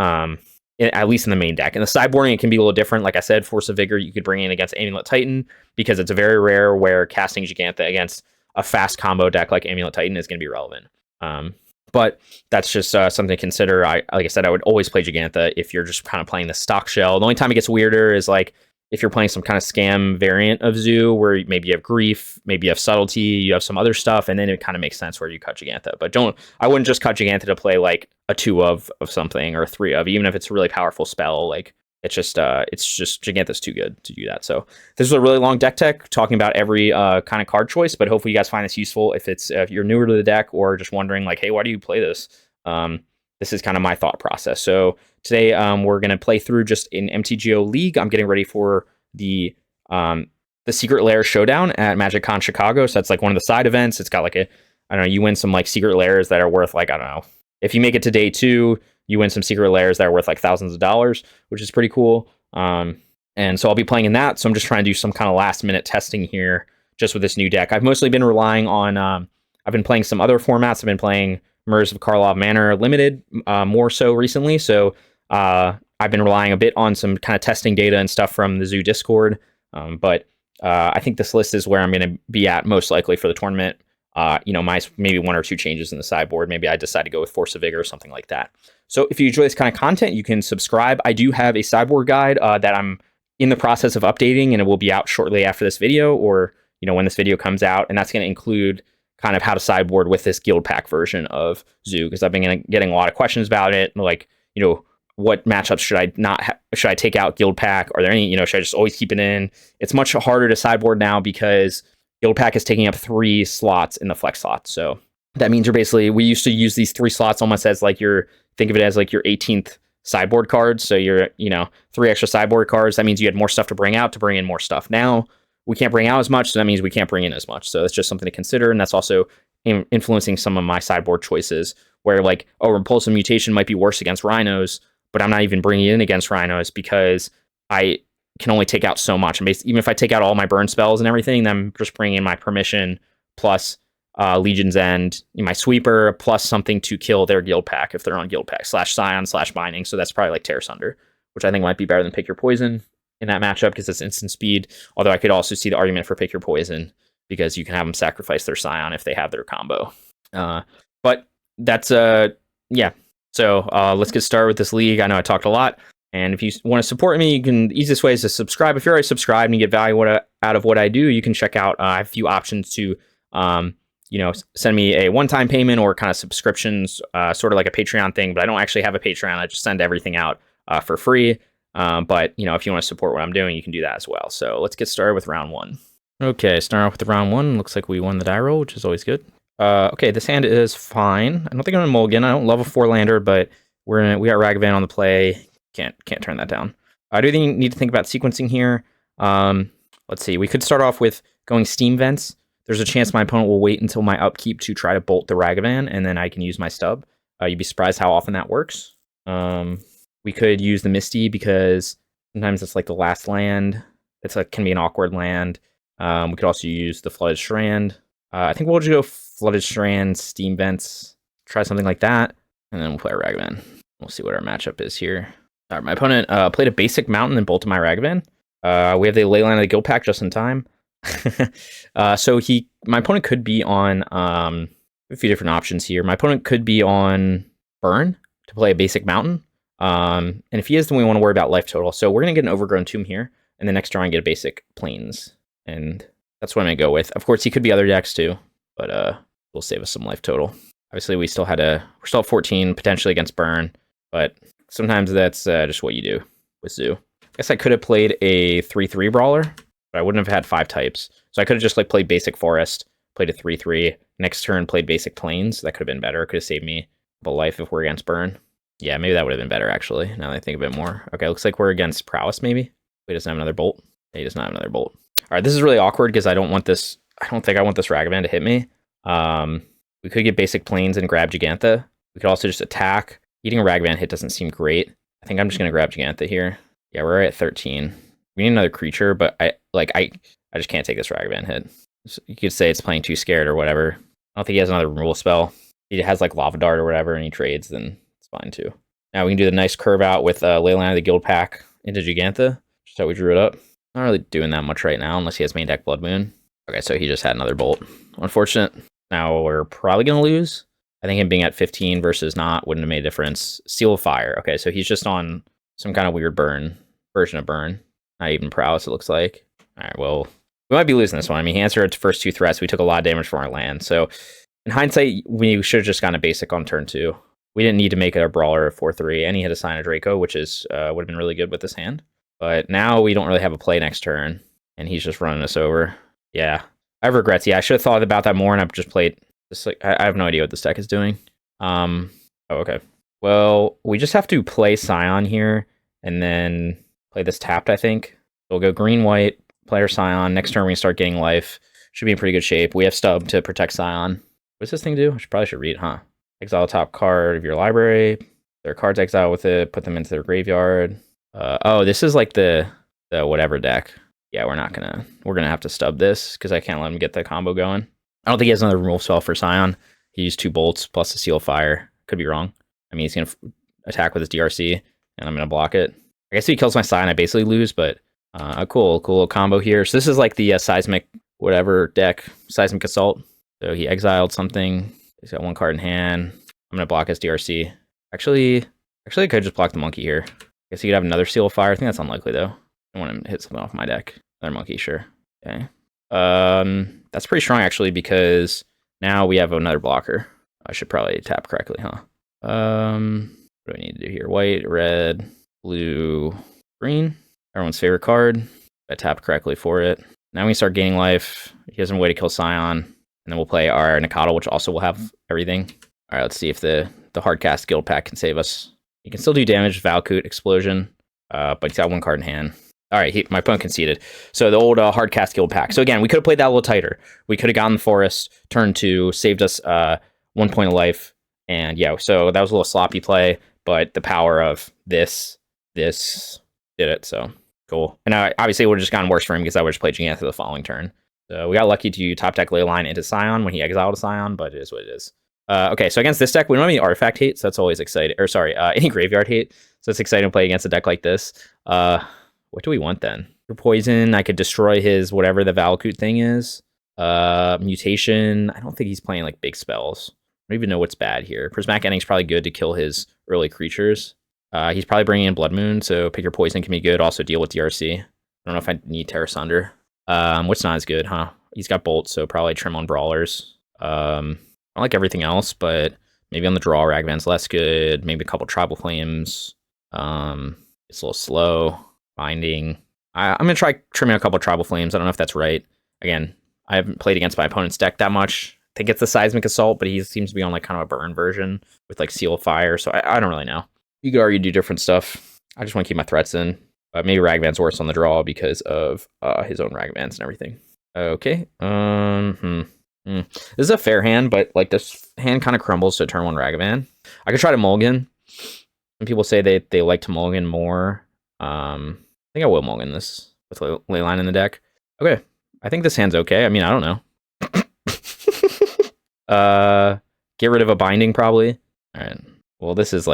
at least in the main deck. In the sideboarding, it can be a little different. Like I said, Force of Vigor, you could bring in against Amulet Titan, because it's very rare where casting Jegantha against a fast combo deck like Amulet Titan is going to be relevant. But that's just something to consider. Like I said, I would always play Jegantha if you're just kind of playing the stock shell. The only time it gets weirder is like if you're playing some kind of scam variant of Zoo, where maybe you have Grief, maybe you have Subtlety, you have some other stuff, and then it kind of makes sense where you cut Jegantha. But I wouldn't just cut Jegantha to play like a 2 of something or a 3 of, even if it's a really powerful spell. Like it's just Jegantha's too good to do that. So this is a really long deck tech talking about every kind of card choice, but hopefully you guys find this useful if you're newer to the deck or just wondering like, hey, why do you play this? This is kind of my thought process. So today we're going to play through just an MTGO League. I'm getting ready for the Secret Lair Showdown at MagicCon Chicago. So that's like one of the side events. It's got like you win some like secret lairs that are worth like, I don't know. If you make it to day 2, you win some secret lairs that are worth like thousands of dollars, which is pretty cool. And so I'll be playing in that. So I'm just trying to do some kind of last minute testing here just with this new deck. I've mostly been relying on, I've been playing some other formats. I've been playing Murs of Karlov Manor Limited more so recently. So I've been relying a bit on some kind of testing data and stuff from the Zoo Discord. But I think this list is where I'm going to be at most likely for the tournament. Maybe 1 or 2 changes in the sideboard. Maybe I decide to go with Force of Vigor or something like that. So if you enjoy this kind of content, you can subscribe. I do have a sideboard guide that I'm in the process of updating, and it will be out shortly after this video, or when this video comes out, and that's going to include kind of how to sideboard with this Guildpact version of Zoo, because I've been getting a lot of questions about it, like, what matchups should I should I take out Guildpact? Are there any, should I just always keep it in? It's much harder to sideboard now because Guildpact is taking up 3 slots in the flex slot. So that means we used to use these 3 slots almost as like think of it as like your 18th sideboard cards. So you're, 3 extra sideboard cards. That means you had more stuff to bring out to bring in more stuff. Now we can't bring out as much, so that means we can't bring in as much. So it's just something to consider, and that's also influencing some of my sideboard choices, where like, Repulsive Mutation might be worse against Rhinos, but I'm not even bringing it in against Rhinos because I can only take out so much. And even if I take out all my burn spells and everything, then I'm just bringing in my Permission plus Legion's End, my Sweeper, plus something to kill their Guildpact if they're on Guildpact, /Scion/Binding. So that's probably like Tear Asunder, which I think might be better than Pick Your Poison in that matchup because it's instant speed. Although I could also see the argument for Pick Your Poison because you can have them sacrifice their Scion if they have their combo. But that's, yeah. So let's get started with this league. I know I talked a lot. And if you want to support me, the easiest way is to subscribe. If you're already subscribed and you get value out of what I do, you can check out I have a few options to send me a one-time payment or kind of subscriptions, sort of like a Patreon thing, but I don't actually have a Patreon. I just send everything out for free. But if you want to support what I'm doing, you can do that as well. So let's get started with round 1. Okay, starting off with the round 1. Looks like we won the die roll, which is always good. Okay, this hand is fine. I don't think I'm gonna mulligan. I don't love a 4-lander, but we got Ragavan on the play. Can't turn that down. I do need to think about sequencing here. Let's see. We could start off with going Steam Vents. There's a chance my opponent will wait until my upkeep to try to bolt the Ragavan, and then I can use my stub. You'd be surprised how often that works. We could use the Misty because sometimes it's like the last land. Can be an awkward land. We could also use the Flooded Strand. I think we'll just go Flooded Strand, Steam Vents, try something like that, and then we'll play a Ragavan. We'll see what our matchup is here. All right, my opponent played a basic mountain and bolted my Ragavan. We have the Leyline of the Guildpact just in time. So my opponent could be on a few different options here. My opponent could be on Burn to play a basic mountain. And if he is, then we want to worry about life total. So we're going to get an Overgrown Tomb here, and the next drawing get a basic Plains. And that's what I'm going to go with. Of course, he could be other decks too, but we'll save us some life total. Obviously, we're still at 14 potentially against Burn, but sometimes that's just what you do with Zoo. I guess I could have played a 3/3 Brawler, but I wouldn't have had 5 types. So I could have just played basic Forest, played a 3/3. Next turn, played basic Plains. That could have been better. It could have saved me a life if we're against Burn. Yeah, maybe that would have been better, actually, now that I think a bit more. Okay, looks like we're against Prowess, maybe. He doesn't have another Bolt. He does not have another Bolt. All right, this is really awkward because I don't think I want this Ragavan to hit me. We could get basic Plains and grab Jegantha. We could also just attack. Eating a Ragavan hit doesn't seem great. I think I'm just going to grab Jegantha here. Yeah, we're at 13. We need another creature, but I just can't take this Ragavan hit. So you could say it's playing too scared or whatever. I don't think he has another removal spell. He has Lava Dart or whatever, and he trades, then it's fine too. Now we can do the nice curve out with Leyline of the Guildpact into Jegantha. Just how we drew it up. Not really doing that much right now unless he has main deck Blood Moon. Okay, so he just had another Bolt. Unfortunate. Now we're probably going to lose. I think him being at 15 versus not wouldn't have made a difference. Seal of Fire. Okay, so he's just on some kind of weird Burn version of Burn. Not even Prowess, it looks like. All right, well, we might be losing this one. I mean, he answered its first 2 threats. We took a lot of damage from our land. So in hindsight, we should have just gone a basic on turn 2. We didn't need to make a Brawler a 4/3, and he had a Scion of Draco, which is would have been really good with this hand. But now we don't really have a play next turn, and he's just running us over. Yeah, I have regrets. Yeah, I should have thought about that more, and I've just played this. I have no idea what this deck is doing. Oh, okay. Well, we just have to play Scion here, and then play this tapped, I think. We'll go green-white, play our Scion. Next turn, we can start getting life. Should be in pretty good shape. We have Stub to protect Scion. What does this thing do? I probably should read, huh? Exile top card of your library. There are cards exiled with it. Put them into their graveyard. Oh, this is like the whatever deck. Yeah, we're gonna have to stub this because I can't let him get the combo going. I don't think he has another removal spell for Scion. He used 2 bolts plus the Seal of Fire. Could be wrong. I mean, he's gonna attack with his DRC, and I'm gonna block it. I guess if he kills my Scion, I basically lose, but a cool little combo here. So this is like the Seismic whatever deck, Seismic Assault. So he exiled something. He's got 1 card in hand. I'm gonna block his DRC. Actually, I could just block the monkey here. I guess he could have another Seal of Fire. I think that's unlikely though. I want him to hit something off my deck. Another monkey, sure. Okay. That's pretty strong actually because now we have another blocker. I should probably tap correctly, huh? What do I need to do here? White, red, blue, green. Everyone's favorite card. I tap correctly for it. Now we start gaining life. He has a way to kill Scion. And then we'll play our Nacatl, which also will have everything. All right, let's see if the Hardcast Guildpact can save us. He can still do damage, Valkut, Explosion, but he's got one card in hand. All right, my opponent conceded. So the old Hardcast Guildpact. So again, we could have played that a little tighter. We could have gotten the Forest, turn 2, saved us 1 point of life. And yeah, so that was a little sloppy play, but the power of this did it, so cool. And obviously it would have just gotten worse for him because I would just play Jegantha the following turn. So we got lucky to top deck Leyline into Scion when he exiled a Scion, but it is what it is. Okay, so against this deck, we don't have any artifact hate, so that's always exciting. Or sorry, any graveyard hate, so it's exciting to play against a deck like this. What do we want then? For poison, I could destroy his whatever the Valkut thing is. Mutation, I don't think he's playing like big spells. I don't even know what's bad here. Prismatic Ending's probably good to kill his early creatures. He's probably bringing in Blood Moon, so pick your poison can be good. Also deal with DRC. I don't know if I need Tear Asunder. What's not as good, huh? He's got Bolt, so probably trim on Brawlers. I don't like everything else, but maybe on the draw, Ragavan's less good. Maybe a couple Tribal Flames. It's a little slow. Binding. I'm going to try trimming a couple Tribal Flames. I don't know if that's right. Again, I haven't played against my opponent's deck that much. I think it's the Seismic Assault, but he seems to be on like kind of a burn version with like Seal of Fire, so I don't really know. You could argue do different stuff. I just want to keep my threats in. Maybe Ragavan's worse on the draw because of his own Ragavans and everything. Okay. This is a fair hand, but like this hand kind of crumbles to turn 1 Ragavan. I could try to mulligan. Some people say they like to mulligan more. I think I will mulligan this with Leyline in the deck. Okay. I think this hand's okay. I mean, I don't know. Get rid of a binding probably. All right. Well, this is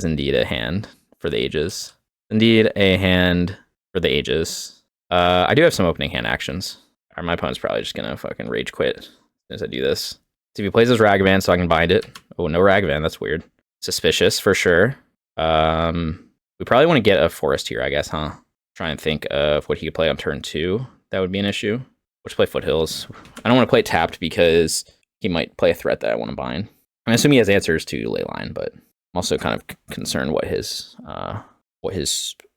indeed a hand for the ages. Indeed a hand for the ages. I do have some opening hand actions. Or my opponent's probably just gonna fucking rage quit as soon as I do this. So if he plays his Ragavan so I can bind it. Oh, no Ragavan, that's weird. Suspicious for sure. We probably want to get a Forest here, I guess, huh? Try and think of what he could play on turn 2. That would be an issue. We'll just play Foothills. I don't want to play tapped because he might play a threat that I want to bind. I assume he has answers to Leyline, but I'm also kind of concerned what his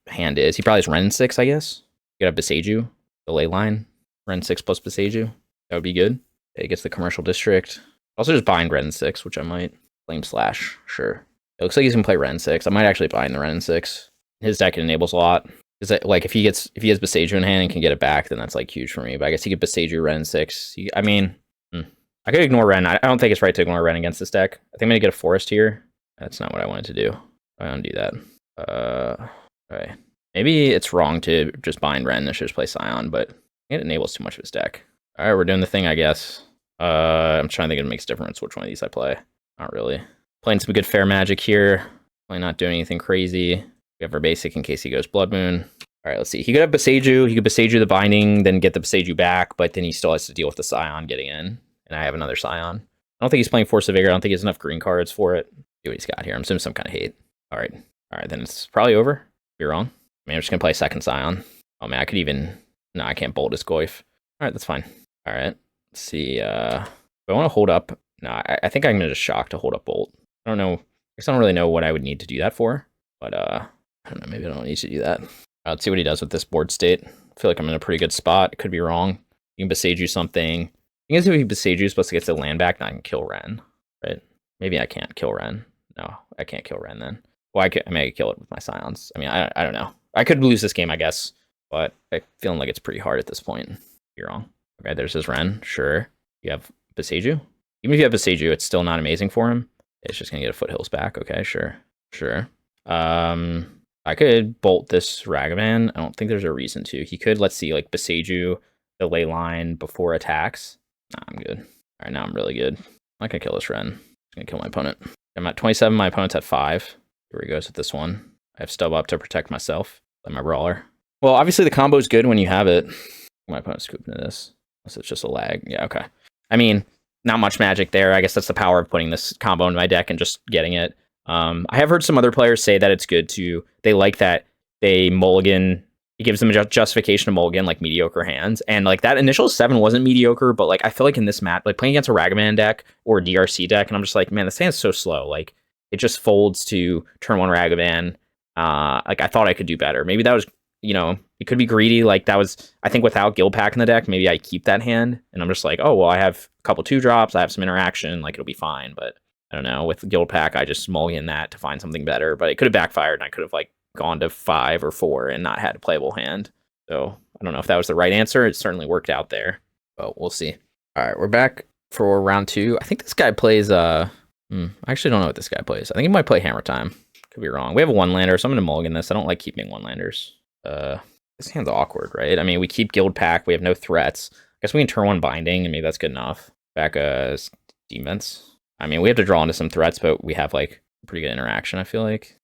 hand is. He probably has Ren 6, I guess. You gotta Beseiju, the Leyline. Ren 6 plus Beseiju. That would be good. It gets the Commercial District. Also just bind Ren 6, which I might. Flame Slash, sure. It looks like he's gonna play Ren 6. I might actually bind the Ren 6. His deck enables a lot. Is that like if he has Beseiju in hand and can get it back, then that's like huge for me. But I guess he could Beseiju Ren 6. I could ignore Ren. I don't think it's right to ignore Ren against this deck. I think I'm gonna get a Forest here. That's not what I wanted to do. I don't do that. Okay. Maybe it's wrong to just bind Ren and should just play Scion, but it enables too much of his deck. Alright, we're doing the thing, I guess. I'm trying to think if it makes a difference which one of these I play. Not really. Playing some good fair magic here. Probably not doing anything crazy. We have our basic in case he goes Blood Moon. Alright, let's see. He could have Beseiju. He could Beseiju the binding, then get the Beseiju back, but then he still has to deal with the Scion getting in. And I have another Scion. I don't think he's playing Force of Vigor. I don't think he has enough green cards for it. See what he's got here. I'm assuming some kind of hate. Alright. Alright, then it's probably over. You're wrong. I mean, I'm just going to play second Scion. Oh man, I could even... No, I can't bolt his Goyf. Alright, that's fine. Alright. Let's see. Do I want to hold up? No, I think I'm going to just shock to hold up Bolt. I don't know. I guess I don't really know what I would need to do that for. But, I don't know. Maybe I don't need to do that. Let's see what he does with this board state. I feel like I'm in a pretty good spot. Could be wrong. You can Beseiju something. I guess if he Beseiju is supposed to get the land back, now I can kill Ren. Right? Maybe I can't kill Ren. No, I can't kill Ren then. Well, I may kill it with my Scions. I mean, I don't know. I could lose this game, I guess. But I'm feeling like it's pretty hard at this point. You're wrong. Okay, there's his Ren. Sure. You have Beseiju? Even if you have Beseiju, it's still not amazing for him. It's just going to get a Foothills back. Okay, sure. Sure. I could bolt this Ragavan. I don't think there's a reason to. He could, let's see, like Beseiju the Leyline before attacks. Nah, I'm good. All right, now I'm really good. I'm not going to kill this Ren. I'm going to kill my opponent. I'm at 27. My opponent's at 5. Here he goes with this one. I have Stub up to protect myself. Play my Brawler. Well, obviously the combo is good when you have it. My opponent's scooping into this. Unless it's just a lag. Yeah, okay. I mean, not much magic there. I guess that's the power of putting this combo into my deck and just getting it. I have heard some other players say that it's good to... They like that they mulligan it gives them a justification to mulligan like mediocre hands. And like that initial 7 wasn't mediocre, but like I feel like in this match, like playing against a Ragavan deck or a DRC deck, and I'm just like, man, this hand's so slow. Like it just folds to turn 1 Ragavan. Like I thought I could do better. Maybe that was, you know, it could be greedy. Like that was, I think without Guildpact in the deck, maybe I keep that hand and I'm just like, oh, well, I have a couple 2-drops. I have some interaction. Like it'll be fine. But I don't know. With Guildpact, I just mulligan that to find something better. But it could have backfired and I could have like gone to 5 or 4 and not had a playable hand. So I don't know if that was the right answer. It certainly worked out there. But we'll see. All right, we're back for round 2. I think this guy plays I actually don't know what this guy plays. I think he might play Hammertime. Could be wrong. We have a 1-lander, so I'm gonna mulligan this. I don't like keeping 1-landers. This hand's awkward, right? I mean, we keep Guildpact. We have no threats. I guess we can turn 1 Binding, and maybe that's good enough. Back Demons. I mean, we have to draw into some threats, but we have like pretty good interaction. I feel like.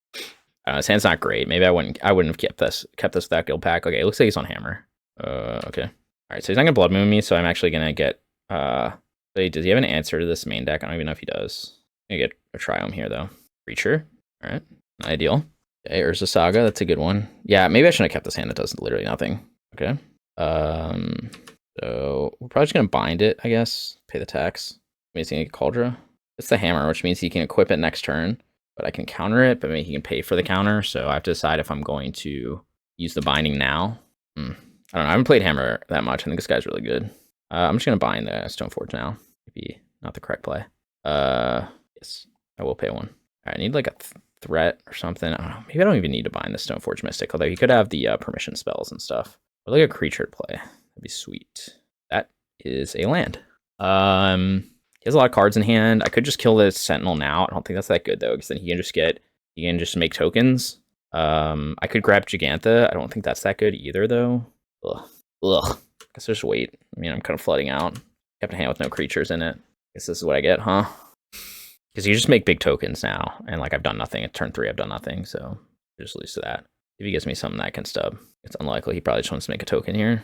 This hand's not great. Maybe I wouldn't have kept this without Guildpact. Okay, it looks like he's on Hammer. Okay. All right, so he's not gonna Blood Moon me, so I'm actually gonna get. Does he have an answer to this main deck? I don't even know if he does. I'm gonna get a Triome here though. Creature. All right, not ideal. Okay, Urza Saga, that's a good one. Yeah, maybe I shouldn't have kept this hand that does literally nothing. Okay. So we're probably just gonna bind it, I guess. Pay the tax. Maybe he's gonna get Cauldra. It's the Hammer, which means he can equip it next turn, but I can counter it, but maybe he can pay for the counter. So I have to decide if I'm going to use the binding now. I don't know. I haven't played Hammer that much. I think this guy's really good. I'm just gonna bind the Stoneforge now. Maybe not the correct play. Yes, I will pay 1. All right, I need like a threat or something. I don't know. Maybe I don't even need to bind the Stoneforge Mystic, although he could have the permission spells and stuff. Or like a creature to play. That'd be sweet. That is a land. He has a lot of cards in hand. I could just kill the Sentinel now. I don't think that's that good though, because then he can just make tokens. I could grab Jegantha. I don't think that's that good either though. Ugh. Guess just wait. I mean, I'm kind of flooding out. Kept a hand with no creatures in it. Guess this is what I get, huh? Because you just make big tokens now, and like I've done nothing. At turn 3, I've done nothing, so just lose to that. If he gives me something that I can stub, it's unlikely. He probably just wants to make a token here.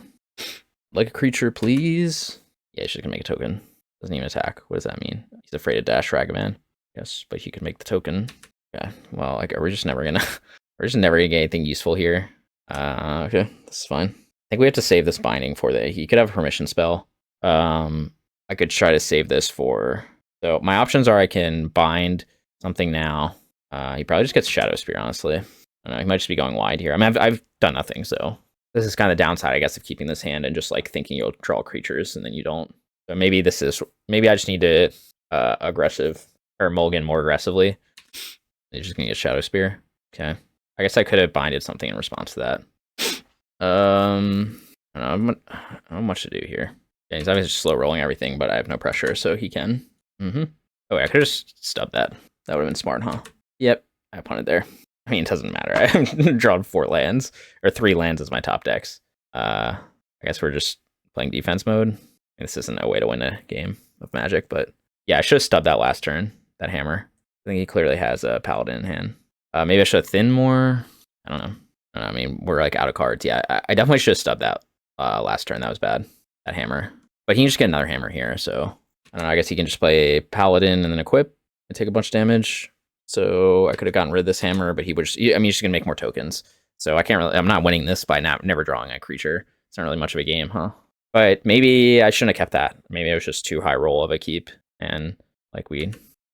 Like a creature, please. Yeah, he's just gonna make a token. Doesn't even attack. What does that mean? He's afraid to dash Ragavan. Yes, but he could make the token. Yeah. Well, like we're just never gonna get anything useful here. Okay, this is fine. I think we have to save this binding for he could have a permission spell. I could try to save this for. So my options are I can bind something now. He probably just gets Shadow Spear, honestly. I don't know, he might just be going wide here. I mean, I've done nothing, so this is kind of the downside, I guess, of keeping this hand and just like thinking you'll draw creatures and then you don't. So maybe I just need to aggressive or mulligan more aggressively. He's just gonna get Shadow Spear. Okay. I guess I could have binded something in response to that. I don't know much to do here. Yeah, he's obviously just slow rolling everything, but I have no pressure, so he can. Oh, I could have just stubbed that. That would have been smart, huh? Yep, I punted there. I mean, it doesn't matter. I've drawn 4 lands, or 3 lands as my top decks. I guess we're just playing defense mode. This isn't a way to win a game of Magic, but yeah, I should have stubbed that last turn, that Hammer. I think he clearly has a Paladin in hand. Maybe I should have thinned more. I don't know. I mean, we're like out of cards. Yeah, I definitely should have stubbed that last turn. That was bad. That Hammer. But he can just get another Hammer here, so I don't know. I guess he can just play Paladin and then equip and take a bunch of damage. So I could have gotten rid of this Hammer, but he would just, I mean, he's just gonna make more tokens. So I'm not winning this by never drawing a creature. It's not really much of a game, huh? But maybe I shouldn't have kept that. Maybe it was just too high roll of a keep. And like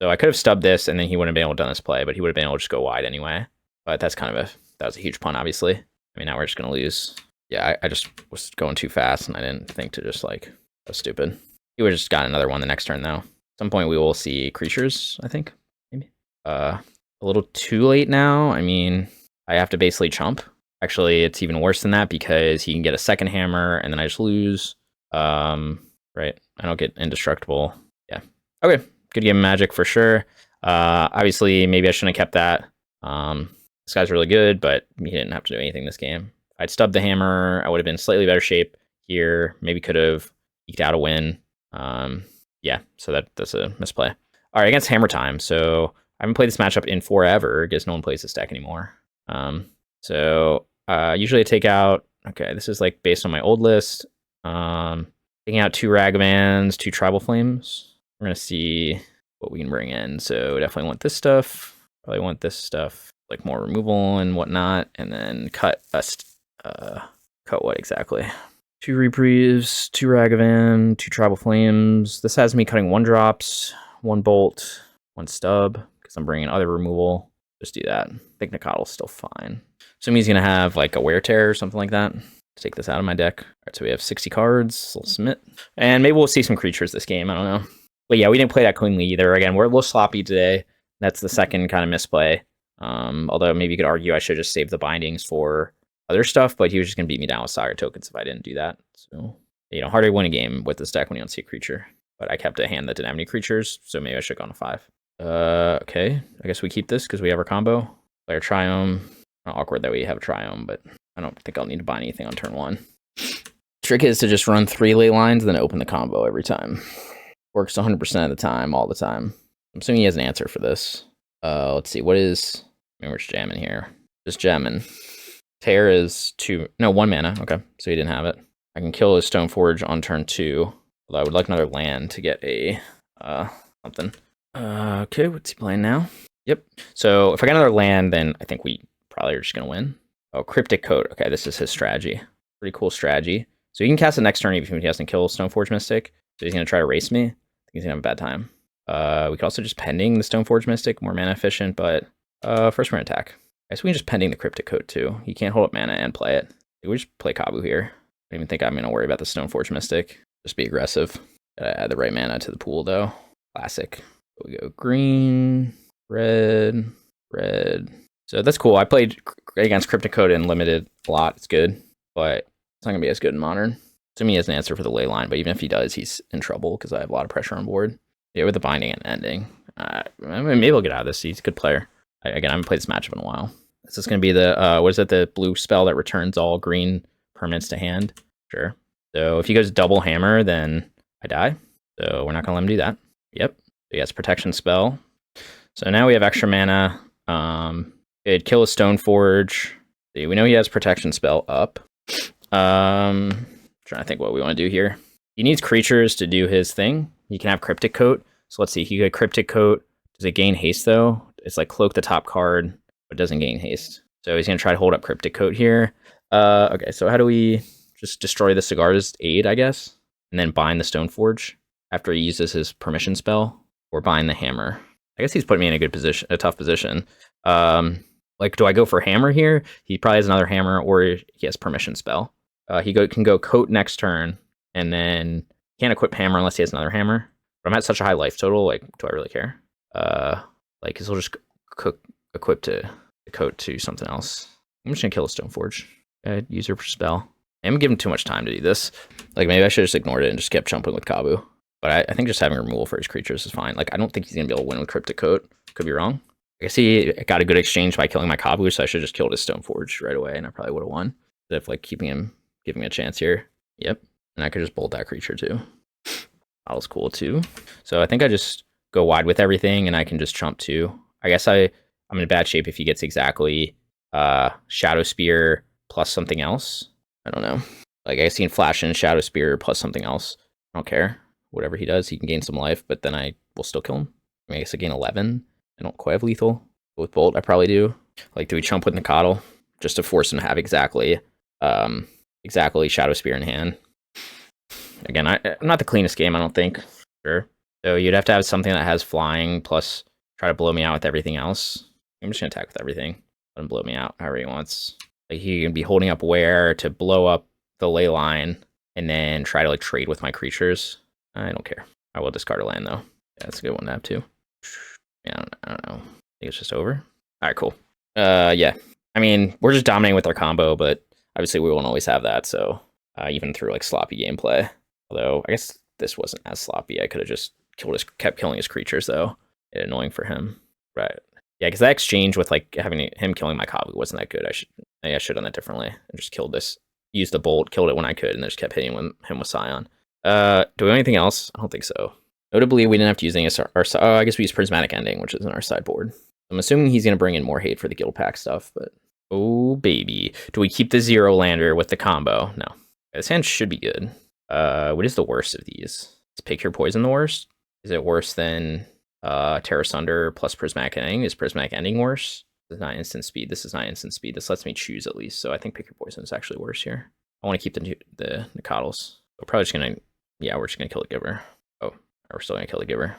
so I could have stubbed this and then he wouldn't have been able to done this play, but he would have been able to just go wide anyway. But that's that was a huge punt, obviously. I mean, now we're just gonna lose. Yeah, I just was going too fast and I didn't think to just like, that was stupid. He would have just got another one the next turn though. At some point we will see creatures, I think. Maybe. A little too late now. I mean, I have to basically chump. Actually, it's even worse than that because he can get a second Hammer and then I just lose. Right. I don't get indestructible. Yeah. Okay. Good game of Magic for sure. Obviously, maybe I shouldn't have kept that. This guy's really good, but he didn't have to do anything this game. If I'd stubbed the Hammer, I would have been in slightly better shape here. Maybe could have eked out a win. Yeah, so that's a misplay. All right, against Hammertime. So I haven't played this matchup in forever because no one plays this deck anymore. Usually I take out, okay, this is like based on my old list. Taking out 2 Ragavans, 2 Tribal Flames. We're going to see what we can bring in. So definitely want this stuff. Probably want this stuff, like more removal and whatnot. And then cut Cut what exactly? 2 Reprieves, 2 Ragavan, 2 Tribal Flames. This has me cutting 1 drops, 1 Bolt, 1 Stub, because I'm bringing other removal. Just do that. I think Nacattl's still fine. So he's going to have like a Wear Tear or something like that. Take this out of my deck. All right, so we have 60 cards. We'll submit. And maybe we'll see some creatures this game. I don't know. But yeah, we didn't play that cleanly either. Again, we're a little sloppy today. That's the second kind of misplay. Although maybe you could argue I should just save the bindings for other stuff, but he was just going to beat me down with Saga tokens if I didn't do that. So, you know, hard to win a game with this deck when you don't see a creature. But I kept a hand that didn't have any creatures, so maybe I should have gone to 5. Okay, I guess we keep this because we have our combo. Play our Triome. Awkward that we have a Triome, but I don't think I'll need to buy anything on turn 1. Trick is to just run 3 ley lines and then open the combo every time. Works 100% of the time, all the time. I'm assuming he has an answer for this. Let's see, what is... I mean, we're just jamming here. Just jamming. Tear is 1 mana. Okay, so he didn't have it. I can kill his Stoneforge on turn 2. Although I would like another land to get a something. Okay, what's he playing now? Yep. So if I get another land, then I think we probably are just gonna win. Oh, Cryptic Coat. Okay, this is his strategy. Pretty cool strategy. So he can cast it next turn even if he doesn't kill Stoneforge Mystic. So he's gonna try to race me. I think he's gonna have a bad time. We could also just pending the Stoneforge Mystic, more mana efficient, but first we're gonna attack. I guess we can just pending the Cryptic Coat too. He can't hold up mana and play it. We just play Kavu here. I don't even think I'm gonna worry about the Stoneforge Mystic. Just be aggressive. Gotta add the right mana to the pool though. Classic. We go green, red, red. So that's cool. I played against Cryptic Coat in Limited a lot. It's good, but it's not gonna be as good in Modern. Assuming he has an answer for the Leyline, but even if he does, he's in trouble because I have a lot of pressure on board. Yeah, with the Binding and Ending. I mean, maybe I'll get out of this. He's a good player. Again, I haven't played this matchup in a while. This is going to be the, what is it, the blue spell that returns all green permanents to hand? Sure. So if he goes double hammer, then I die. So we're not going to let him do that. Yep. So he has protection spell. So now we have extra mana. It'd kill a Stoneforge. See, we know he has protection spell up. Trying to think what we want to do here. He needs creatures to do his thing. He can have Cryptic Coat. So let's see. He could Cryptic Coat. Does it gain haste though? It's like cloak the top card, but it doesn't gain haste. So he's gonna try to hold up Cryptic Coat here. Okay, so how do we just destroy the Cigar's Aid, I guess? And then bind the Stoneforge after he uses his permission spell, or bind the hammer. I guess he's putting me in a good position, a tough position. Like, do I go for hammer here? He probably has another hammer, or he has permission spell. He can go coat next turn, and then can't equip hammer unless he has another hammer. But I'm at such a high life total, like, do I really care? Like, cause he'll just equip to coat to something else. I'm just gonna kill a Stoneforge. Use her spell. I'm giving too much time to do this. Like, maybe I should have just ignored it and just kept jumping with Kavu. But I think just having removal for his creatures is fine. Like, I don't think he's gonna be able to win with Cryptic Coat. Could be wrong. I guess he got a good exchange by killing my Kavu, so I should have just killed his Stoneforge right away, and I probably would have won. If like giving him a chance here. Yep. And I could just bolt that creature too. That was cool too. So I think I just go wide with everything, and I can just chump too. I guess I'm in bad shape if he gets exactly Shadow Spear plus something else. I don't know. Like, I guess he can flash in Shadow Spear plus something else. I don't care. Whatever he does, he can gain some life, but then I will still kill him. I mean, I guess I gain 11. I don't quite have lethal. With Bolt, I probably do. Like, do we chump with Nacatl just to force him to have exactly Shadow Spear in hand? Again, I'm not the cleanest game, I don't think. Sure. So you'd have to have something that has flying plus try to blow me out with everything else. I'm just gonna attack with everything. Let him blow me out however he wants. Like, he can be holding up Wear to blow up the Leyline and then try to like trade with my creatures. I don't care. I will discard a land though. Yeah, that's a good one to have too. Yeah, I don't know. I think it's just over. All right, cool. Yeah. I mean, we're just dominating with our combo, but obviously we won't always have that. So even through like sloppy gameplay, although I guess this wasn't as sloppy. I could have just kept killing his creatures though. It's annoying for him. Right. Yeah, because that exchange with like having him killing my Kavu wasn't that good. I should have done that differently and just killed this. Used the Bolt, killed it when I could, and then just kept hitting him with Scion. Do we have anything else? I don't think so. Notably, we didn't have to use any I guess we used Prismatic Ending, which is in our sideboard. I'm assuming he's going to bring in more hate for the Guildpact stuff, but oh baby. Do we keep the 0 lander with the combo? No. This hand should be good. What is the worst of these? Is Pick Your Poison the worst? Is it worse than Tear Asunder plus Prismatic Ending? Is Prismatic Ending worse? This is not instant speed. This is not instant speed. This lets me choose at least. So I think Pick Your Poison is actually worse here. I want to keep the Nacatls. We're probably just gonna, yeah, we're just gonna kill the Giver. Oh, we're still gonna kill the Giver.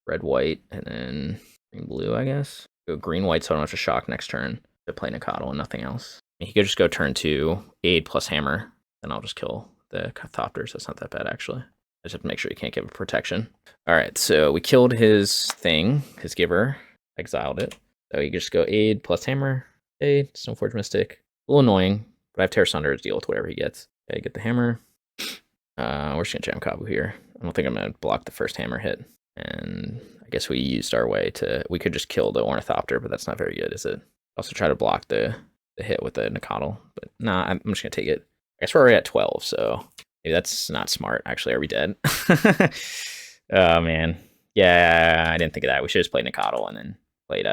Red, white, and then green, blue, I guess. Go green, white, so I don't have to shock next turn to play Nacatl and nothing else. He could just go turn 2, aid plus hammer, then I'll just kill the Thopters. That's not that bad, actually. I just have to make sure he can't give a protection. All right, so we killed his thing, his Giver, exiled it. So you can just go aid plus hammer, aid, Stoneforge Mystic. A little annoying, but I have Tear Asunder to deal with whatever he gets. Okay, get the hammer. We're just gonna jam Kavu here. I don't think I'm gonna block the first hammer hit. And I guess we used our way to, we could just kill the Ornithopter, but that's not very good, is it? Also try to block the hit with the Nacatl, but nah, I'm just gonna take it. I guess we're already at 12, so maybe that's not smart. Actually, are we dead? Oh man, yeah, I didn't think of that. We should just play Nacatl and then played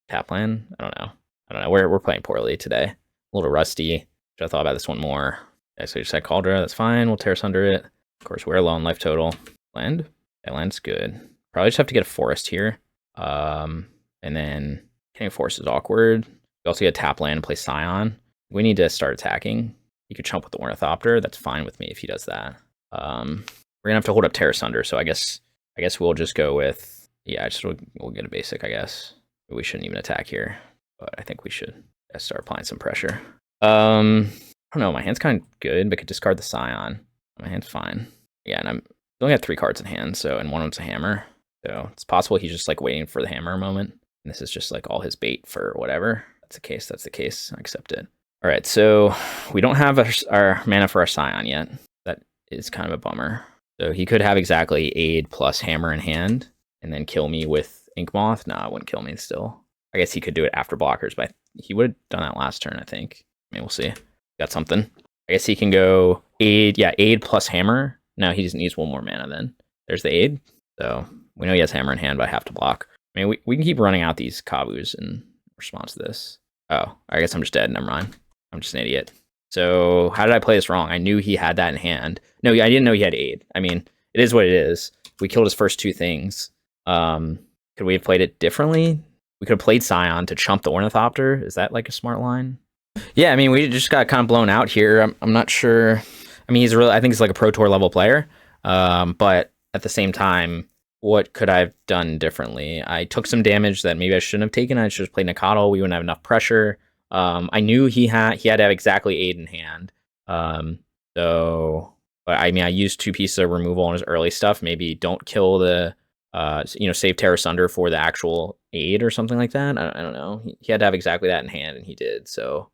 Tapland. I don't know. We're playing poorly today. A little rusty. Should have thought about this one more. Okay, so you just had Cauldra. That's fine. We'll Tear Asunder it. Of course, we're low on life total. Land. Yeah, land's good. Probably just have to get a forest here. And then getting a forest is awkward. We also get tap land and play Scion. We need to start attacking. You could chump with the Ornithopter. That's fine with me if he does that. We're gonna have to hold up Tear Asunder, so I guess we'll just go with, yeah, we'll get a basic, I guess. We shouldn't even attack here, but I think we should start applying some pressure. I don't know, my hand's kind of good, but could discard the Scion. My hand's fine. Yeah, and I only have 3 cards in hand, so, and one of them's a hammer. So it's possible he's just like waiting for the hammer moment. And this is just like all his bait for whatever. That's the case. I accept it. All right, so we don't have our mana for our Scion yet. That is kind of a bummer. So he could have exactly aid plus hammer in hand and then kill me with Yawgmoth. No, it wouldn't kill me still. I guess he could do it after blockers, but he would have done that last turn, I think. I mean, we'll see. Got something. I guess he can go aid. Yeah, aid plus hammer. No, he just needs 1 more mana then. There's the aid. So we know he has hammer in hand, but I have to block. I mean, we can keep running out these Kavus in response to this. Oh, I guess I'm just dead. Never mind. I'm just an idiot. So how did I play this wrong? I knew he had that in hand. No, I didn't know he had aid. I mean, it is what it is. We killed his first 2 things. Could we have played it differently? We could have played Scion to chump the Ornithopter. Is that like a smart line? Yeah, I mean, we just got kind of blown out here. I'm not sure. I mean, I think he's like a Pro Tour level player. But at the same time, what could I have done differently? I took some damage that maybe I shouldn't have taken. I should have played Nacatl. We wouldn't have enough pressure. I knew he had to have exactly aid in hand. But I mean, I used 2 pieces of removal on his early stuff. Maybe don't kill the, save Tear Asunder for the actual aid or something like that. I don't know. He had to have exactly that in hand, and he did. So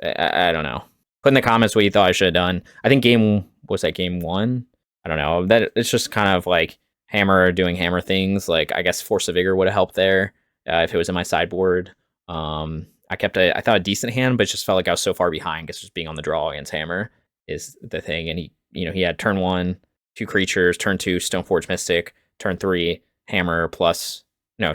I don't know. Put in the comments what you thought I should have done. I think game 1? I don't know. That it's just kind of like hammer doing hammer things. Like I guess Force of Vigor would have helped there if it was in my sideboard. I thought a decent hand, but it just felt like I was so far behind because just being on the draw against hammer is the thing. And he had turn 1, 2 creatures, turn 2, Stoneforge Mystic, turn 3, hammer plus,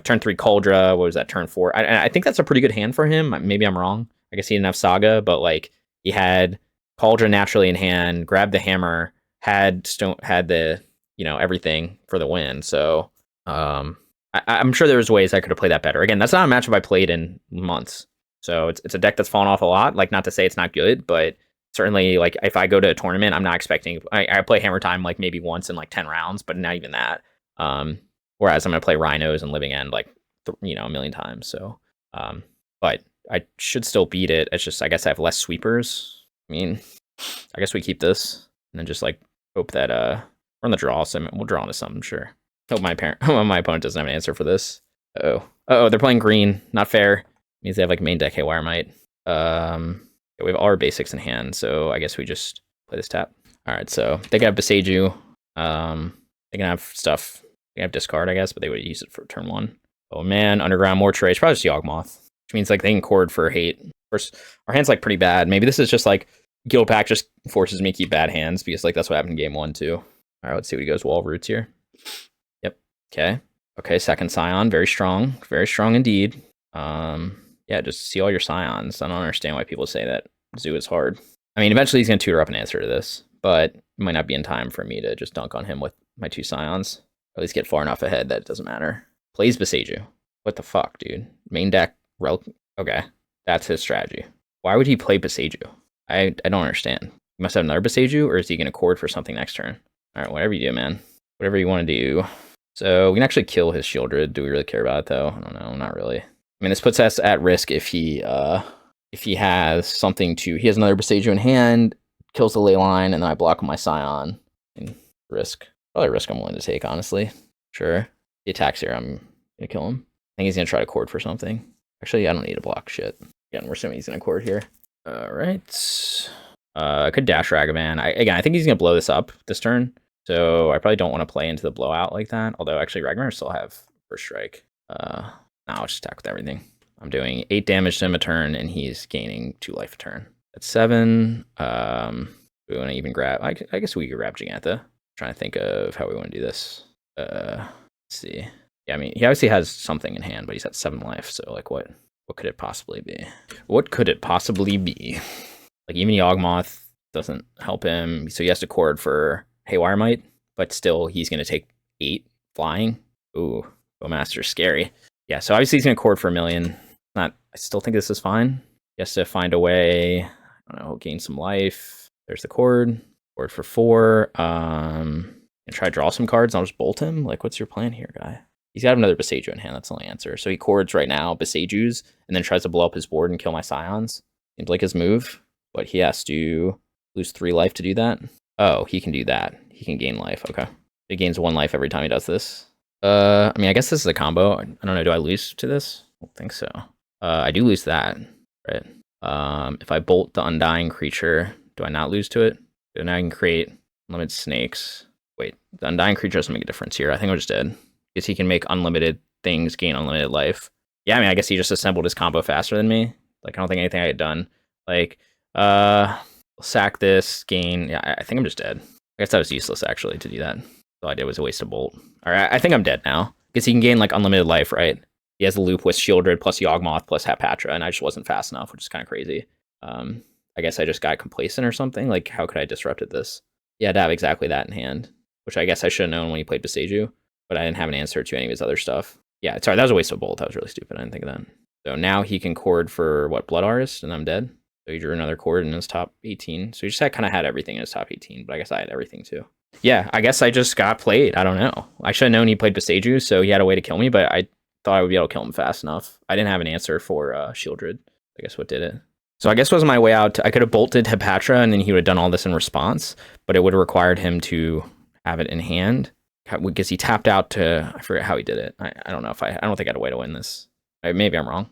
turn 3 Cauldra. What was that, turn 4? I think that's a pretty good hand for him. Maybe I'm wrong. I guess he didn't have Saga, but like he had Cauldra naturally in hand, grabbed the hammer, had the, everything for the win. So I'm sure there was ways I could have played that better. Again, that's not a matchup I played in months. So it's a deck that's fallen off a lot. Like, not to say it's not good, but certainly, like, if I go to a tournament, I'm not expecting... I play Hammertime, like, maybe once in, like, 10 rounds, but not even that. Whereas I'm going to play Rhinos and Living End, like, a million times. So, but I should still beat it. It's just, I guess I have less sweepers. I mean, I guess we keep this and then just, like, hope that we're on the draw. So we'll draw into something, sure. Hope my opponent doesn't have an answer for this. Uh-oh, they're playing green. Not fair. Means they have like main deck Haywire Might. Yeah, we have all our basics in hand, so I guess we just play this tap. Alright, so they can have Beseiju. They can have stuff. They can have discard, I guess, but they would use it for turn 1. Oh man, Underground Mortuary. It's probably just Yawgmoth. Which means like they can chord for hate. First, our hand's like pretty bad. Maybe this is just like Guildpact just forces me to keep bad hands because like that's what happened in game 1 too. Alright, let's see what he goes. Wall Roots here. Yep. Okay, second Scion. Very strong. Very strong indeed. Yeah, just see all your Scions. I don't understand why people say that Zoo is hard. I mean, eventually he's going to tutor up an answer to this, but it might not be in time for me to just dunk on him with my 2 Scions. Or at least get far enough ahead that it doesn't matter. Plays Beseiju. What the fuck, dude? Main deck, okay, that's his strategy. Why would he play Boseiju? I don't understand. He must have another Boseiju, or is he going to cord for something next turn? All right, whatever you do, man. Whatever you want to do. So we can actually kill his Shieldred. Do we really care about it, though? I don't know, not really. I mean, this puts us at risk if he has something to... He has another Boseiju in hand, kills the Leyline, and then I block my Scion. And risk. Probably a risk I'm willing to take, honestly. Sure. He attacks here, I'm going to kill him. I think he's going to try to cord for something. Actually, I don't need to block shit. Again, we're assuming he's going to cord here. All right. I could dash Ragavan. I think he's going to blow this up this turn. So I probably don't want to play into the blowout like that. Although, actually, Ragavan will still have first strike. Now I'll just attack with everything. I'm doing 8 damage to him a turn, and he's gaining 2 life a turn. That's 7. We want to even grab... I guess we could grab Jegantha. Trying to think of how we want to do this. Let's see. Yeah, I mean, he obviously has something in hand, but he's at 7 life. So, like, what could it possibly be? What could it possibly be? Like, even Yawgmoth doesn't help him. So he has to cord for Haywire Might, but still, he's going to take 8 flying. Ooh, Bowmaster's scary. Yeah, so obviously he's going to cord for 1 million. I still think this is fine. He has to find a way. I don't know, gain some life. There's the cord. Cord for 4. And try to draw some cards. I'll just bolt him. Like, what's your plan here, guy? He's got another Boseiju in hand. That's the only answer. So he cords right now, Boseijus, and then tries to blow up his board and kill my Scions. Seems like his move, but he has to lose 3 life to do that. Oh, he can do that. He can gain life. Okay. He gains 1 life every time he does this. I mean, I guess this is a combo. I don't know. Do I lose to this? I don't think so. I do lose that, right? If I bolt the Undying creature, do I not lose to it? Then I can create unlimited snakes. Wait, the Undying creature doesn't make a difference here. I think I'm just dead. Because he can make unlimited things gain unlimited life. Yeah, I mean, I guess he just assembled his combo faster than me. Like, I don't think anything I had done. Like, sack this, gain. Yeah, I think I'm just dead. I guess that was useless, actually, to do that. All I did was a waste of bolt. All right, I think I'm dead now. Because he can gain, like, unlimited life, right? He has the loop with Shieldred plus Yawgmoth plus Hapatra, and I just wasn't fast enough, which is kind of crazy. I guess I just got complacent or something. Like, how could I have disrupted this? Yeah, to have exactly that in hand. Which I guess I should have known when he played Boseiju. But I didn't have an answer to any of his other stuff. Yeah, sorry, that was a waste of bolt. That was really stupid. I didn't think of that. So now he can cord for, what, Blood Artist, and I'm dead. So he drew another cord in his top 18. So he just kind of had everything in his top 18, but I guess I had everything too. Yeah, I guess I just got played. I don't know. I should have known he played Boseiju, so he had a way to kill me, but I thought I would be able to kill him fast enough. I didn't have an answer for Shieldred. I guess what did it. So I guess was my way out. I could have bolted Hapatra, and then he would have done all this in response, but it would have required him to have it in hand. Because he tapped out to, I forget how he did it. I don't know if I don't think I had a way to win this. Maybe I'm wrong.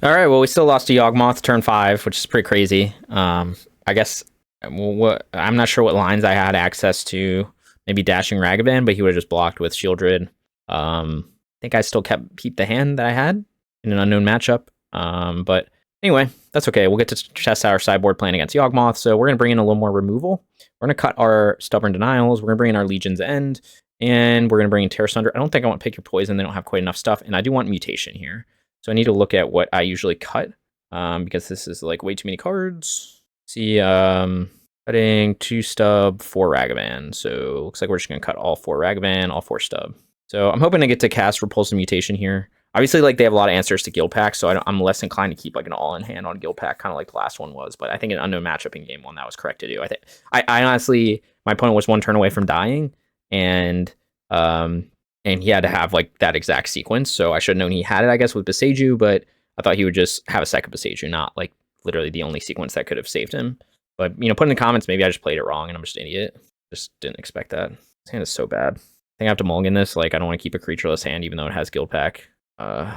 All right, well, we still lost to Yawgmoth turn 5, which is pretty crazy. I guess, I'm not sure what lines I had access to. Maybe dashing Ragavan, but he would have just blocked with Shieldred. I think I still keep the hand that I had in an unknown matchup. But anyway, that's okay. We'll get to test our sideboard plan against Yawgmoth. So we're going to bring in a little more removal. We're going to cut our Stubborn Denials. We're going to bring in our Legion's End. And we're going to bring in Tear Asunder. I don't think I want to pick your poison. They don't have quite enough stuff. And I do want mutation here. So I need to look at what I usually cut. Because this is like way too many cards. See, cutting 2 stub, 4 Ragavan. So looks like we're just going to cut all 4 Ragavan, all 4 stub. So I'm hoping to get to cast Repulsive Mutation here. Obviously, like, they have a lot of answers to Guildpact, so I'm less inclined to keep like an all-in-hand on Guildpact, kind of like the last one was. But I think an unknown matchup in game 1, that was correct to do. I honestly, my opponent was 1 turn away from dying. And he had to have like that exact sequence, so I should have known he had it, I guess, with Boseiju, but I thought he would just have a second Boseiju, not like literally the only sequence that could have saved him. But, you know, put in the comments, maybe I just played it wrong and I'm just an idiot. Just didn't expect that. This hand is so bad. I think I have to mulligan this. Like, I don't want to keep a creatureless hand, even though it has Guildpact.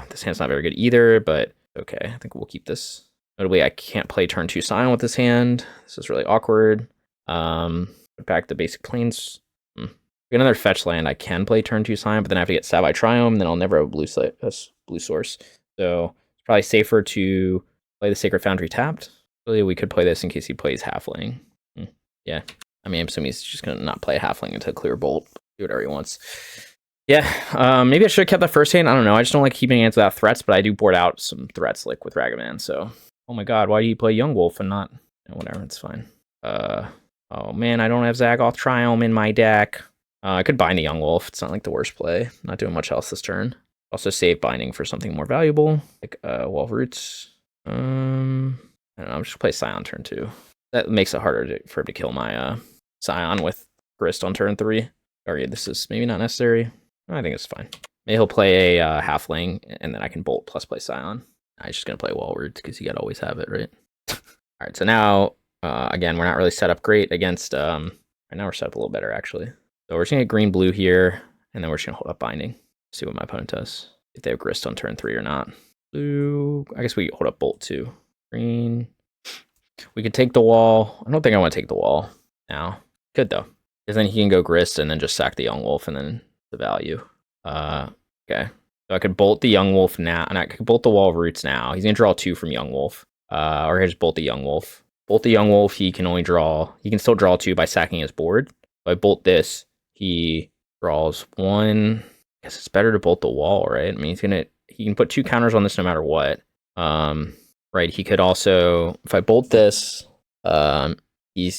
This hand's not very good either, but okay, I think we'll keep this. Notably, I can't play turn 2 Scion with this hand. This is really awkward. Put back the basic planes. Another fetch land, I can play turn 2 Scion, but then I have to get Savai Triome, and then I'll never have a blue source. So it's probably safer to play the Sacred Foundry tapped. Really, we could play this in case he plays Halfling. Yeah, I mean, I'm assuming he's just going to not play Halfling into clear bolt. Do whatever he wants. Yeah, maybe I should have kept that first hand. I don't know. I just don't like keeping hands without threats, but I do board out some threats, like with Ragavan. So, oh my god, why do you play Young Wolf and not... whatever, it's fine. Oh man, I don't have Zagoth Triome in my deck. I could bind the Young Wolf. It's not like the worst play. Not doing much else this turn. Also save Binding for something more valuable, like Wall of Roots. I don't know, I'm just gonna play Scion turn 2. That makes it harder for him to kill my Scion with Grist on turn 3. Or yeah, this is maybe not necessary. I think it's fine. Maybe he'll play a Halfling, and then I can Bolt plus play Scion. I'm just gonna play Wall of Roots because you gotta always have it, right? Alright, so now, again, we're not really set up great against, right now we're set up a little better, actually. So we're just gonna get green-blue here, and then we're just gonna hold up Binding. See what my opponent does. If they have Grist on turn 3 or not. Blue, I guess we hold up Bolt too. Green. We could take the wall. I don't think I want to take the wall now. Could though. Because then he can go Grist and then just sack the Young Wolf and then the value. Okay. So I could Bolt the Young Wolf now, and I could Bolt the Wall of Roots now. He's gonna draw 2 from Young Wolf. Or I just Bolt the Young Wolf. Bolt the Young Wolf, he can still draw 2 by sacking his board. If I Bolt this, he draws 1. I guess it's better to Bolt the wall, right? I mean, he can put 2 counters on this no matter what. Right, he could also, if I Bolt this, he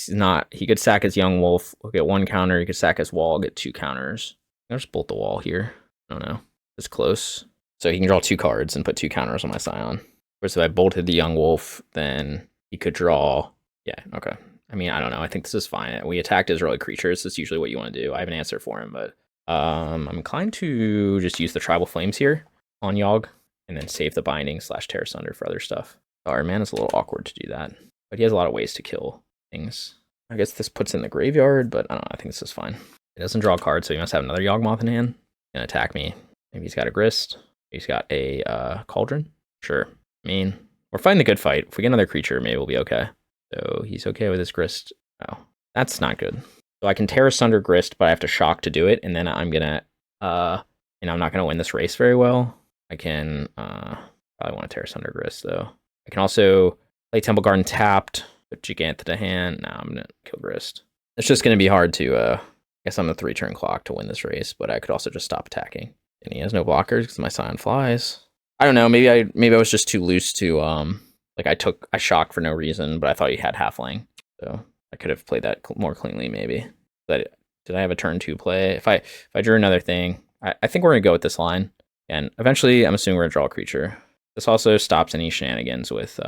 could sack his Young Wolf, we'll get 1 counter, he could sack his wall, get 2 counters. I'll just Bolt the wall here. I don't know. It's close. So he can draw 2 cards and put 2 counters on my Scion. Whereas if I bolted the Young Wolf, then he could draw, yeah, okay. I mean, I don't know. I think this is fine. We attacked his early creatures. That's usually what you want to do. I have an answer for him, but I'm inclined to just use the Tribal Flames here on Yawg, and then save the Binding / Tear Asunder for other stuff. Our mana's a little awkward to do that, but he has a lot of ways to kill things. I guess this puts in the graveyard, but I don't know. I think this is fine. He doesn't draw a card, so he must have another Yawgmoth in hand. He's gonna attack me. Maybe he's got a Grist. He's got a Cauldron. Sure. I mean, we're fighting the good fight. If we get another creature, maybe we'll be okay. So he's okay with his Grist. Oh, that's not good. So I can Tear Asunder Grist, but I have to Shock to do it, and then I'm gonna, I'm not gonna win this race very well. I can probably want to Tear Asunder Grist though. I can also play Temple Garden tapped, put Jegantha to hand. Now I'm gonna kill Grist. It's just gonna be hard to, I guess on the 3-turn clock to win this race, but I could also just stop attacking. And he has no blockers because my Scion flies. I don't know. Maybe I was just too loose to like I shocked for no reason, but I thought he had Halfling, so I could have played that more cleanly maybe. But did I have a turn 2 play? If I drew another thing, I think we're gonna go with this line, and eventually I'm assuming we're gonna draw a creature. This also stops any shenanigans with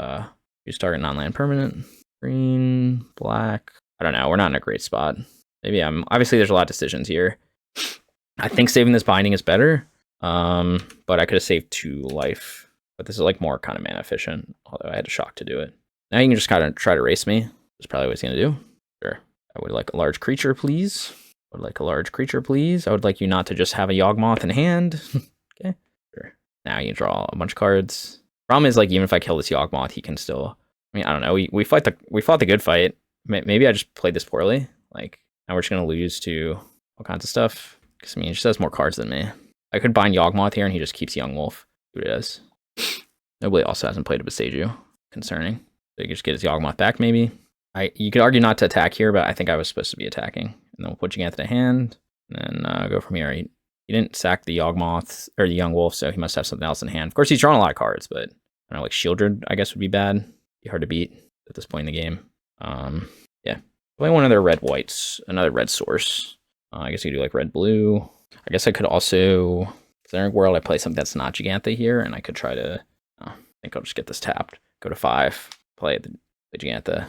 use target non-land permanent, green, black. I don't know. We're not in a great spot. Maybe obviously there's a lot of decisions here. I think saving this Binding is better, but I could have saved 2 life. But this is like more kind of mana efficient, although I had to Shock to do it. Now you can just kind of try to race me. That's probably what he's going to do. Sure. I would like a large creature, please. I would like a large creature, please. I would like you not to just have a Yawgmoth in hand. Okay. Sure. Now you draw a bunch of cards. Problem is, like, even if I kill this Yawgmoth, he can still... I mean, I don't know. We fought the good fight. Maybe I just played this poorly. Like, now we're just going to lose to all kinds of stuff. Because, I mean, he just has more cards than me. I could bind Yawgmoth here, and he just keeps Young Wolf. See what it does. Nobody also hasn't played a Besaju. Concerning. So you can just get his Yawgmoth back, maybe. You could argue not to attack here, but I think I was supposed to be attacking. And then we'll put Jegantha to hand, and then go from here. He didn't sack the Yawgmoth, or the Young Wolf, so he must have something else in hand. Of course, he's drawn a lot of cards, but I don't know, like Shieldred, I guess, would be bad. Be hard to beat at this point in the game. Yeah. Play one of their red-whites, another red source. I guess you could do like red-blue. I guess I could also, if they're in World, I play something that's not Jegantha here, and I could try to, I think I'll just get this tapped. Go to 5, play the Jegantha.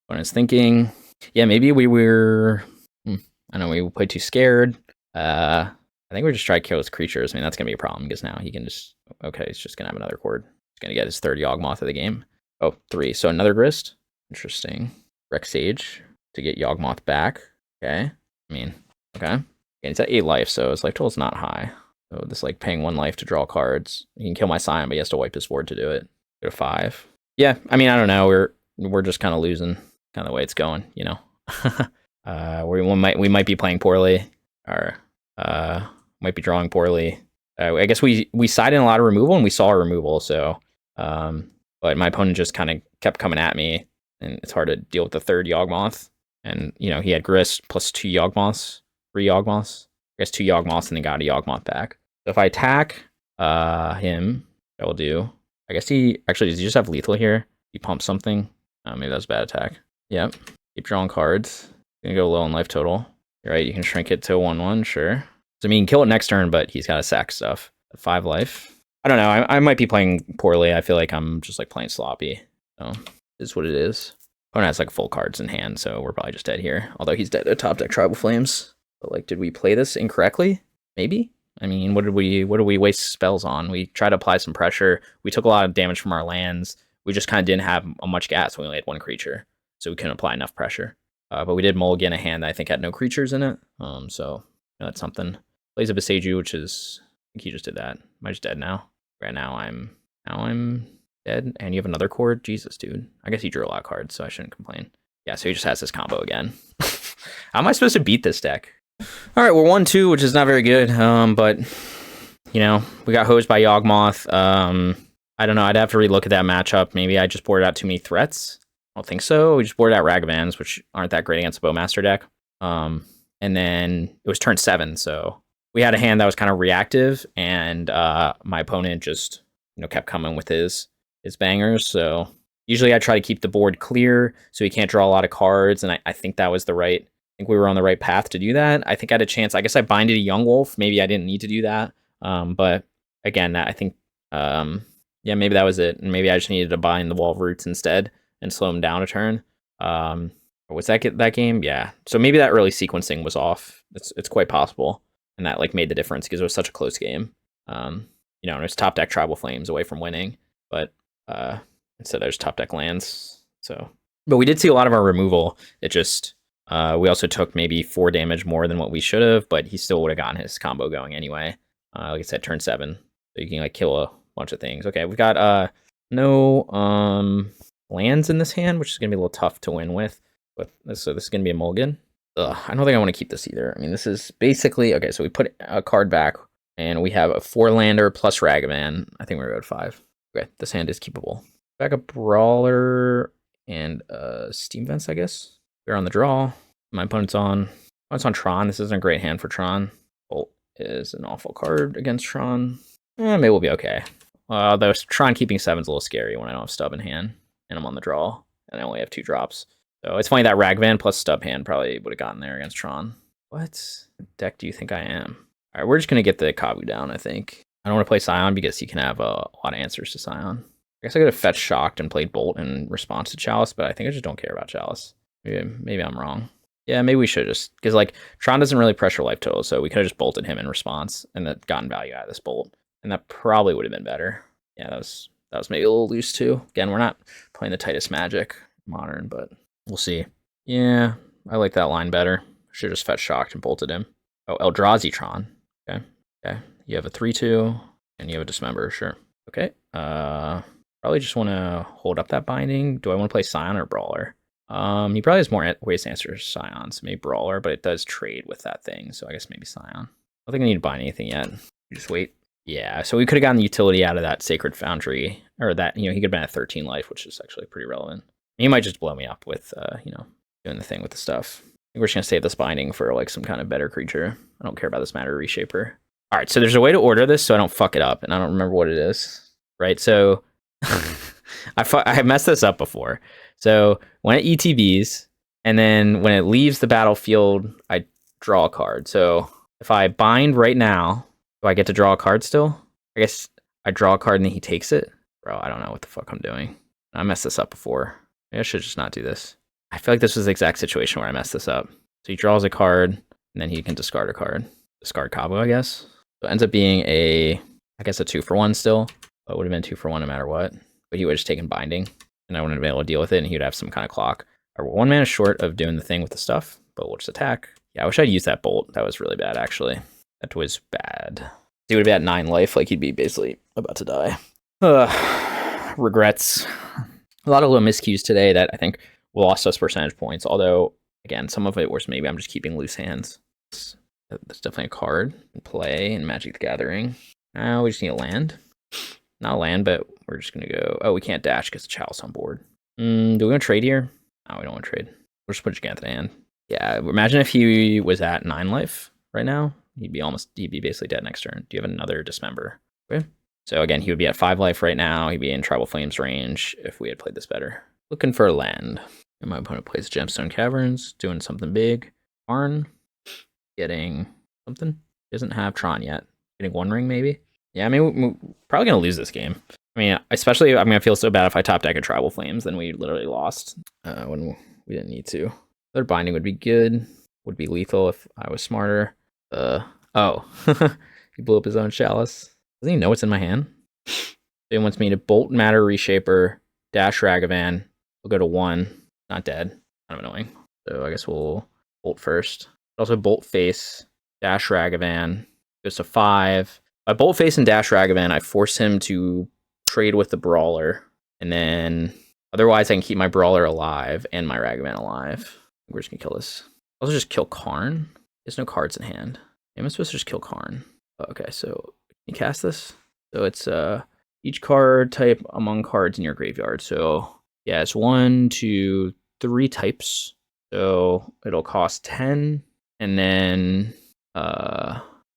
When I was thinking, yeah, maybe we were, I don't know, we played too scared. I think we're just trying to kill his creatures. I mean, that's going to be a problem because now he can just, okay, he's just going to have another chord. He's going to get his 3rd Yawgmoth of the game. Oh, 3. So another Grist. Interesting. Rex Sage to get Yawgmoth back. Okay. I mean, okay. And he's at 8 life, so his life total is not high. So this like paying 1 life to draw cards. He can kill my Scion, but he has to wipe his board to do it. Go to 5. Yeah, I mean, I don't know. We're just kind of losing kind of the way it's going, you know. We might be playing poorly, or might be drawing poorly. I guess we sided in a lot of removal, and we saw a removal, so but my opponent just kind of kept coming at me, and it's hard to deal with the 3rd Yawgmoth. And you know, he had Grist plus 2 Yawgmoths, 3 Yawgmoths. I guess 2 Yawgmoths, and then got a Yawgmoth back. So if I attack him, I will do. I guess he actually, does he just have lethal here? He pumps something. Maybe that's a bad attack. Yep. Keep drawing cards. Gonna go low on life total. You're right, you can shrink it to 1/1, sure. So I mean, you can kill it next turn, but he's got to sack stuff. At 5 life. I don't know. I might be playing poorly. I feel like I'm just like playing sloppy. So is what it is. Opponent has like full cards in hand, so we're probably just dead here. Although he's dead to top deck Tribal Flames. But like, did we play this incorrectly? Maybe. I mean, what did we waste spells on? We tried to apply some pressure. We took a lot of damage from our lands. We just kind of didn't have much gas. We only had 1 creature, so we couldn't apply enough pressure. But we did mulligan a hand that I think had no creatures in it. So you know, that's something. Plays a Beseju, which is, I think he just did that. Am I just dead now? Right now I'm dead. And you have another chord? Jesus, dude. I guess he drew a lot of cards, so I shouldn't complain. Yeah, so he just has this combo again. How am I supposed to beat this deck? All right, we're 1-2, which is not very good. But you know, we got hosed by Yawgmoth. I don't know. I'd have to relook at that matchup. Maybe I just boarded out too many threats. I don't think so. We just boarded out Ragavans, which aren't that great against a Bowmaster deck. And then it was turn 7, so we had a hand that was kind of reactive, and my opponent just, you know, kept coming with his bangers. So usually I try to keep the board clear so he can't draw a lot of cards, and I think that was the right. I think we were on the right path to do that. I think I had a chance. I guess I binded a Young Wolf. Maybe I didn't need to do that. But again, I think yeah, maybe that was it, and maybe I just needed to bind the Wall of Roots instead and slow him down a turn. Was that game? Yeah. So maybe that early sequencing was off. It's quite possible, and that like made the difference because it was such a close game. You know, and it was top deck Tribal Flames away from winning, but instead there's top deck lands. So, but we did see a lot of our removal. It just we also took maybe 4 damage more than what we should have, but he still would have gotten his combo going anyway. Like I said, turn 7, so you can like kill a bunch of things. Okay, we've got no lands in this hand, which is gonna be a little tough to win with. But so this is gonna be a mulligan. I don't think I want to keep this either. I mean, this is basically okay. So we put a card back, and we have a 4-lander plus Ragavan. I think we're going to 5. Okay, this hand is keepable. Back a Brawler and Steam Vents, I guess. We're on the draw. My opponent's on Tron. This isn't a great hand for Tron. Bolt is an awful card against Tron. Maybe we'll be okay. Though Tron keeping 7 is a little scary when I don't have Stub in hand, and I'm on the draw, and I only have 2 drops. So it's funny that Ragavan plus Stub hand probably would have gotten there against Tron. What deck do you think I am? All right, we're just going to get the Kavu down, I think. I don't want to play Scion because he can have a lot of answers to Scion. I guess I could have fetched Shocked and played Bolt in response to Chalice, but I think I just don't care about Chalice. Maybe I'm wrong. Yeah, maybe we should just, because like Tron doesn't really pressure life total, so we could have just bolted him in response and then gotten value out of this bolt. And that probably would have been better. Yeah, that was maybe a little loose too. Again, we're not playing the tightest Magic Modern, but we'll see. Yeah, I like that line better. Should have just fetched Shocked and bolted him. Oh, Eldrazi Tron. Okay. You have a 3/2, and you have a Dismember, sure. Okay. Probably just want to hold up that binding. Do I want to play Scion or Brawler? He probably has more ways to answer Scion, so maybe Brawler, but it does trade with that thing, so I guess maybe Scion. I don't think I need to bind anything yet. Just wait. Yeah, so we could have gotten the utility out of that Sacred Foundry, or that, you know, he could have been at 13 life, which is actually pretty relevant. He might just blow me up with, you know, doing the thing with the stuff. I think we're just going to save this binding for, like, some kind of better creature. I don't care about this Matter Reshaper. All right, so there's a way to order this so I don't fuck it up, and I don't remember what it is, right? So I have messed this up before. So when it ETBs, and then when it leaves the battlefield, I draw a card. So if I bind right now, do I get to draw a card still? I guess I draw a card and then he takes it. Bro, I don't know what the fuck I'm doing. I messed this up before. Maybe I should just not do this. I feel like this was the exact situation where I messed this up. So he draws a card, and then he can discard a card. Discard Kavu, I guess. So it ends up being I guess a 2-for-1 still. But it would have been 2-for-1 no matter what. But he would have just taken binding, and I wouldn't have been able to deal with it, and he would have some kind of clock. We're 1 mana short of doing the thing with the stuff, but we'll just attack. Yeah, I wish I'd used that bolt. That was really bad, actually. That was bad. He would have had 9 life, like he'd be basically about to die. Regrets. A lot of little miscues today that I think lost us percentage points, although, again, some of it was maybe I'm just keeping loose hands. That's definitely a card in play in Magic the Gathering. Now we just need a land. Not a land, but we're just going to go... Oh, we can't dash because the Chalice on board. Do we want to trade here? No, we don't want to trade. We'll just put Jegantha in hand. Yeah, imagine if he was at 9 life right now. He'd be basically dead next turn. Do you have another Dismember? Okay. So again, he would be at 5 life right now. He'd be in Tribal Flames range if we had played this better. Looking for a land. And my opponent plays Gemstone Caverns, doing something big. Arn, getting something. Doesn't have Tron yet. Getting 1 ring maybe. Yeah, I mean, we're probably going to lose this game. I mean, especially, I'm going to feel so bad if I top deck a Tribal Flames, then we literally lost when we didn't need to. Their binding would be good. Would be lethal if I was smarter. Oh. He blew up his own Chalice. Doesn't he know what's in my hand? He wants me to Bolt, Matter, Reshaper, dash Ragavan. We'll go to 1. Not dead. Kind of annoying. So I guess we'll Bolt first. Also Bolt Face, dash Ragavan. Goes to 5. By Bolt Face and dash Ragavan, I force him to trade with the Brawler. And then otherwise I can keep my Brawler alive and my Ragavan alive. We're just going to kill this. Also just kill Karn. There's no cards in hand. Am I supposed to just kill Karn? Okay, so can you cast this? So it's each card type among cards in your graveyard. So yeah, it's 1, 2, 3 types. So it'll cost 10. And then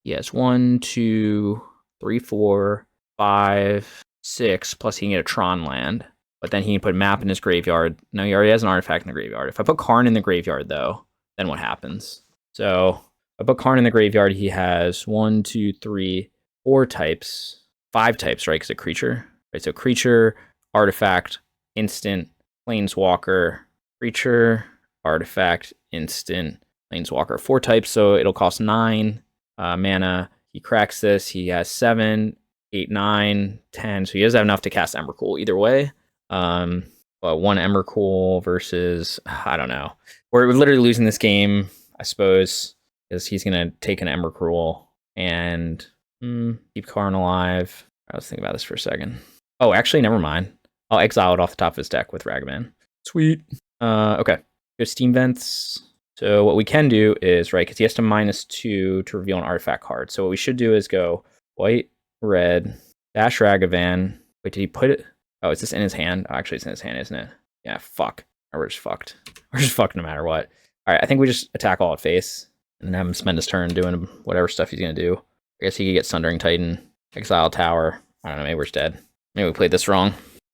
yeah, it's 1, 2, 3, 4, 5, 6. Plus he can get a Tron land. But then he can put map in his graveyard. No, he already has an artifact in the graveyard. If I put Karn in the graveyard though, then what happens? So if I put Karn in the graveyard, he has 1, 2, 3, 4 types. 5 types, right? Because a creature. Right, so creature, artifact, instant, planeswalker, creature, artifact, instant, planeswalker. 4 types, so it'll cost 9 mana. He cracks this. He has 7, 8, 9, 10. So he doesn't have enough to cast Emrakul either way. But 1 Emrakul versus, I don't know. We're literally losing this game, I suppose, because he's going to take an Emrakul and keep Karn alive. I was thinking about this for a second. Oh, actually, never mind. I'll exile it off the top of his deck with Ragavan. Sweet. Okay. Go Steam Vents. So what we can do is, right, because he has to -2 to reveal an artifact card. So what we should do is go white, red, dash Ragavan. Wait, did he put it? Oh, is this in his hand? Oh, actually, it's in his hand, isn't it? Yeah, fuck. Or we're just fucked. We're just fucked no matter what. All right, I think we just attack all at face and then have him spend his turn doing whatever stuff he's going to do. I guess he could get Sundering Titan, exile Tower. I don't know, maybe we're just dead. Maybe we played this wrong.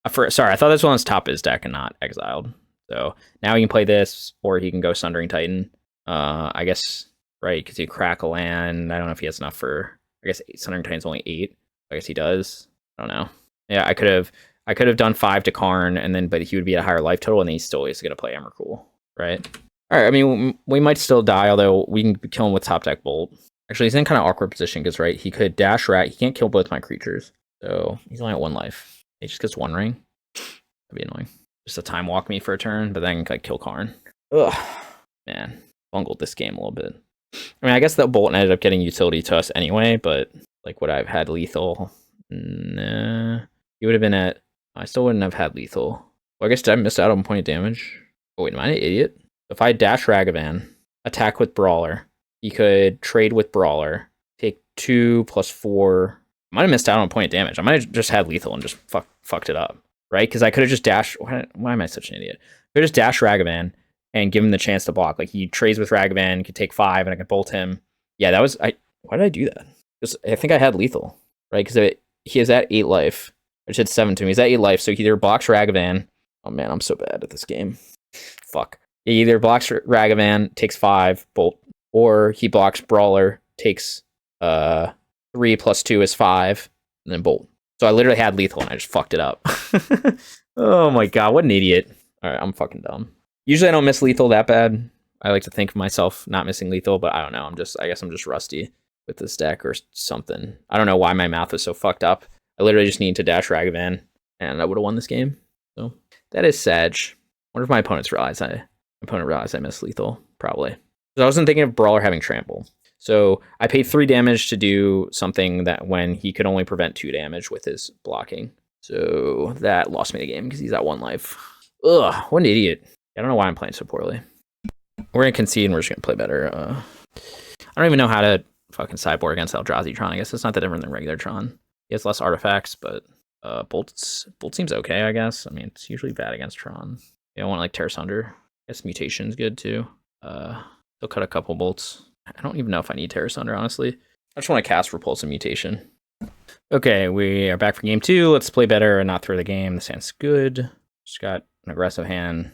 Sorry, I thought this one was top of his deck and not exiled. So now he can play this, or he can go Sundering Titan. I guess, right, because he crack a land. I don't know if he has enough for, I guess Sundering Titan's only 8. I guess he does. I don't know. Yeah, I could have done 5 to Karn, and then but he would be at a higher life total, and then he's still always going to play Emrakul, right? All right, I mean, we might still die, although we can kill him with top deck Bolt. Actually, he's in kind of awkward position because, right, he could dash rat. He can't kill both my creatures. So he's only at 1 life. He just gets 1 ring. That'd be annoying. Just to time walk me for a turn, but then like kill Karn. Ugh, man, bungled this game a little bit. I mean, I guess that Bolt ended up getting utility to us anyway, but like would I have had lethal? Nah. He would have been at, I still wouldn't have had lethal. Well, I guess did I miss out on point of damage? Oh wait, am I an idiot? If I dash Ragavan, attack with Brawler, he could trade with Brawler, take 2 + 4. I might have missed out on a point of damage. I might have just had lethal and just fucked it up, right? Because I could have just dashed. Why am I such an idiot? I could just dash Ragavan and give him the chance to block. Like he trades with Ragavan, could take 5, and I could bolt him. Yeah, that was. Why did I do that? Because I think I had lethal, right? Because he is at 8 life. I just hit 7 to him. He's at 8 life, so he either blocks Ragavan. Oh man, I'm so bad at this game. Fuck. He either blocks Ragavan, takes 5, bolt, or he blocks Brawler, takes 3 + 2 is 5, and then bolt. So I literally had lethal and I just fucked it up. Oh my god, what an idiot. Alright, I'm fucking dumb. Usually I don't miss lethal that bad. I like to think of myself not missing lethal, but I don't know. I guess I'm just rusty with this deck or something. I don't know why my math was so fucked up. I literally just need to dash Ragavan and I would have won this game. So that is sad. I wonder if my opponent realized I missed lethal. Probably. Because I wasn't thinking of Brawler having trample. So I paid 3 damage to do something that when he could only prevent 2 damage with his blocking. So that lost me the game because he's at 1 life. Ugh, what an idiot. I don't know why I'm playing so poorly. We're going to concede and we're just going to play better. I don't even know how to fucking sideboard against Eldrazi Tron. I guess it's not that different than regular Tron. He has less artifacts, but Bolt seems okay, I guess. I mean, it's usually bad against Tron. I want like Tear Asunder. I guess Mutation's good too. Still cut a couple bolts. I don't even know if I need Tear Asunder, honestly. I just want to cast Repulsive Mutation. Okay, we are back for game 2. Let's play better and not throw the game. This hand's good. Just got an aggressive hand.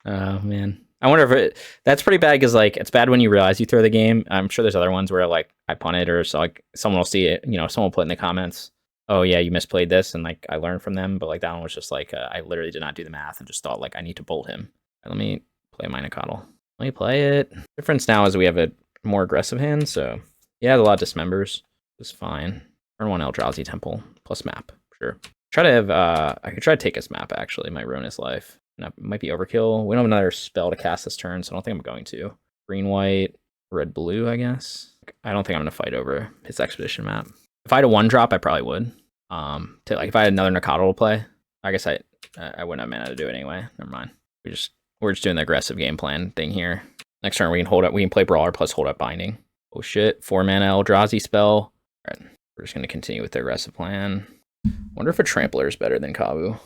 Oh, man. I wonder if that's pretty bad because like it's bad when you realize you throw the game. I'm sure there's other ones where like I punt it or so like someone will see it. Someone will put in the comments, "Oh yeah, you misplayed this," and like I learned from them. But like that one was just like I literally did not do the math and just thought like I need to bolt him. Right, let me play my Nacatl. Let me play it. Difference now is we have a more aggressive hand, so yeah, a lot of dismembers. It's fine. Turn 1 Eldrazi Temple plus map. Sure. Try to have I could try to take his map actually, might ruin his life. That might be overkill. We don't have another spell to cast this turn, so I don't think I'm going to. Green, white, red, blue, I guess. I don't think I'm gonna fight over his expedition map. If I had a 1-drop, I probably would. If I had another Nacatl to play, I guess I wouldn't have mana to do it anyway. Never mind. We're just doing the aggressive game plan thing here. Next turn we can play Brawler plus hold up Binding. Oh shit, 4 mana Eldrazi spell. Alright, we're just gonna continue with the aggressive plan. Wonder if a Trampler is better than Kavu.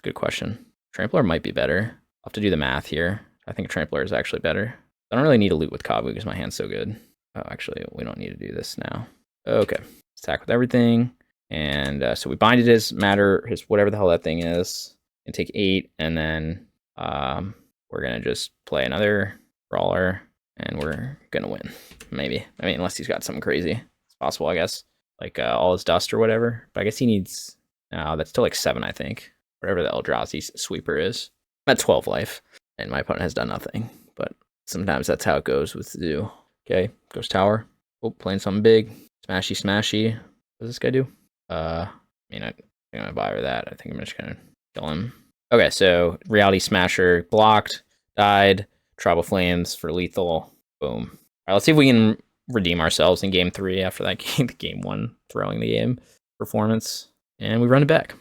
Good question. Trampler might be better. I'll have to do the math here. I think Trampler is actually better. I don't really need to loot with Kavu because my hand's so good. Oh, actually, we don't need to do this now. Okay, attack with everything. And so we binded his matter, his whatever the hell that thing is, and take 8, and then we're gonna just play another Brawler, and we're gonna win. Maybe. I mean, unless he's got something crazy. It's possible, I guess. Like all his dust or whatever. But I guess he needs... No, that's still like 7, I think. Whatever the Eldrazi sweeper is. I'm at 12 life, and my opponent has done nothing. But sometimes that's how it goes with Zoo. Okay, goes tower. Oh, playing something big. Smashy, smashy. What does this guy do? I think I'm gonna buy her that. I think I'm just gonna kill him. Okay, so Reality Smasher blocked, died, Tribal Flames for lethal. Boom. All right, let's see if we can redeem ourselves in game 3 after that game 1 throwing the game performance. And we run it back.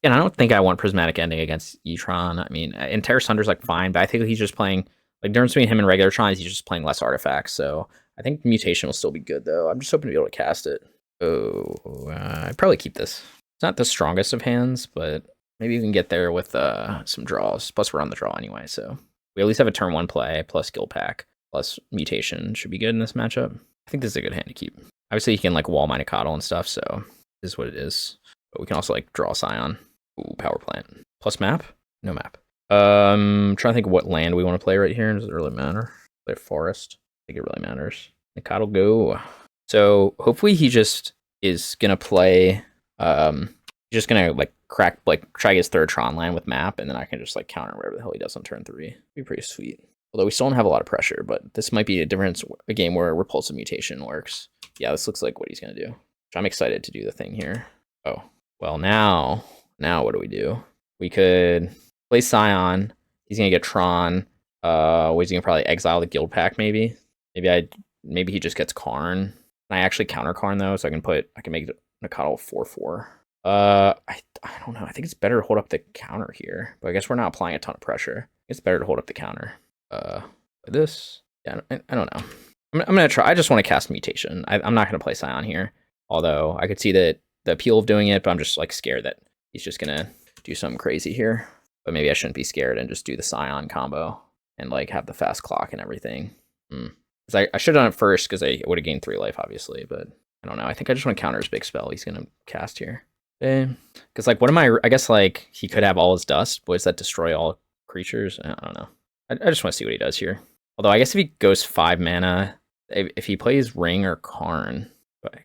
And I don't think I want Prismatic Ending against Tron. I mean, and Tear Asunder's like fine, but I think he's just playing, like, difference between him and regular Tron is he's just playing less artifacts. So I think Mutation will still be good, though. I'm just hoping to be able to cast it. Oh, I'd probably keep this. It's not the strongest of hands, but maybe you can get there with some draws. Plus, we're on the draw anyway, so we at least have a turn 1 play, plus Guildpact, plus Mutation should be good in this matchup. I think this is a good hand to keep. Obviously, you can, like, wall my Nacatl and stuff, so this is what it is. But we can also, like, draw Scion. Ooh, power plant. Plus map? No map. Trying to think of what land we want to play right here. Does it really matter? Play forest. I think it really matters. Nacatl go. So hopefully he just is gonna play. He's just gonna like try to get his 3rd Tron land with map, and then I can just like counter whatever the hell he does on turn 3. Be pretty sweet. Although we still don't have a lot of pressure, but this might be a game where Repulsive Mutation works. Yeah, this looks like what he's gonna do. Which I'm excited to do the thing here. Oh, well now what do we do? We could play Scion. He's gonna get Tron. He's gonna probably exile the Guildpact maybe. Maybe he just gets Karn. Can I actually counter Karn though? So I can make Nacatl 4/4. I don't know. I think it's better to hold up the counter here. But I guess we're not applying a ton of pressure. It's better to hold up the counter. This. Yeah, I don't know. I'm gonna try. I just want to cast Mutation. I'm not gonna play Scion here. Although I could see that the appeal of doing it, but I'm just like scared that he's just gonna do something crazy here. But maybe I shouldn't be scared and just do the Scion combo and like have the fast clock and everything. I should have done it first because I would have gained 3 life, obviously, but I don't know. I think I just want to counter his big spell he's going to cast here. Because, like, I guess, like, he could have all his dust, but does that destroy all creatures? I don't know. I just want to see what he does here. Although, I guess if he goes 5 mana, if he plays Ring or Karn, but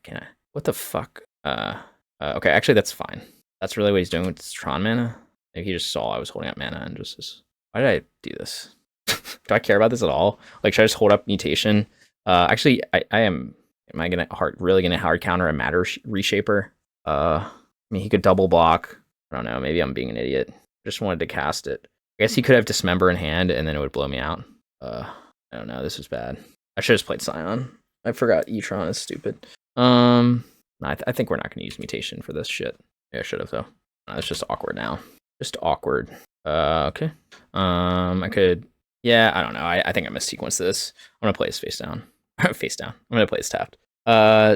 what the fuck? Okay, actually, that's fine. That's really what he's doing with his Tron mana. Maybe he just saw I was holding up mana and just why did I do this? Do I care about this at all? Like, should I just hold up Mutation? Actually, I am. Am I really gonna hard counter a Matter Reshaper? I mean, he could double block. I don't know. Maybe I'm being an idiot. Just wanted to cast it. I guess he could have Dismember in hand, and then it would blow me out. I don't know. This was bad. I should have just played Scion. I forgot Tron is stupid. I think we're not gonna use Mutation for this shit. Yeah, I should have though. It's just awkward now. Just awkward. Okay. I could. Yeah, I don't know. I think I'm gonna sequence this. I'm gonna play his face down. Face down. I'm gonna play his tapped.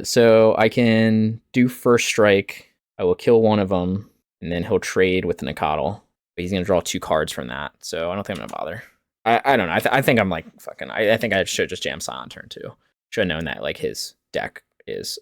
So I can do first strike. I will kill one of them, and then he'll trade with the Nacatl. But he's gonna draw 2 cards from that. So I don't think I'm gonna bother. I don't know. I think I'm like fucking. I think I should just jam Scion turn 2. Should have known that like his deck is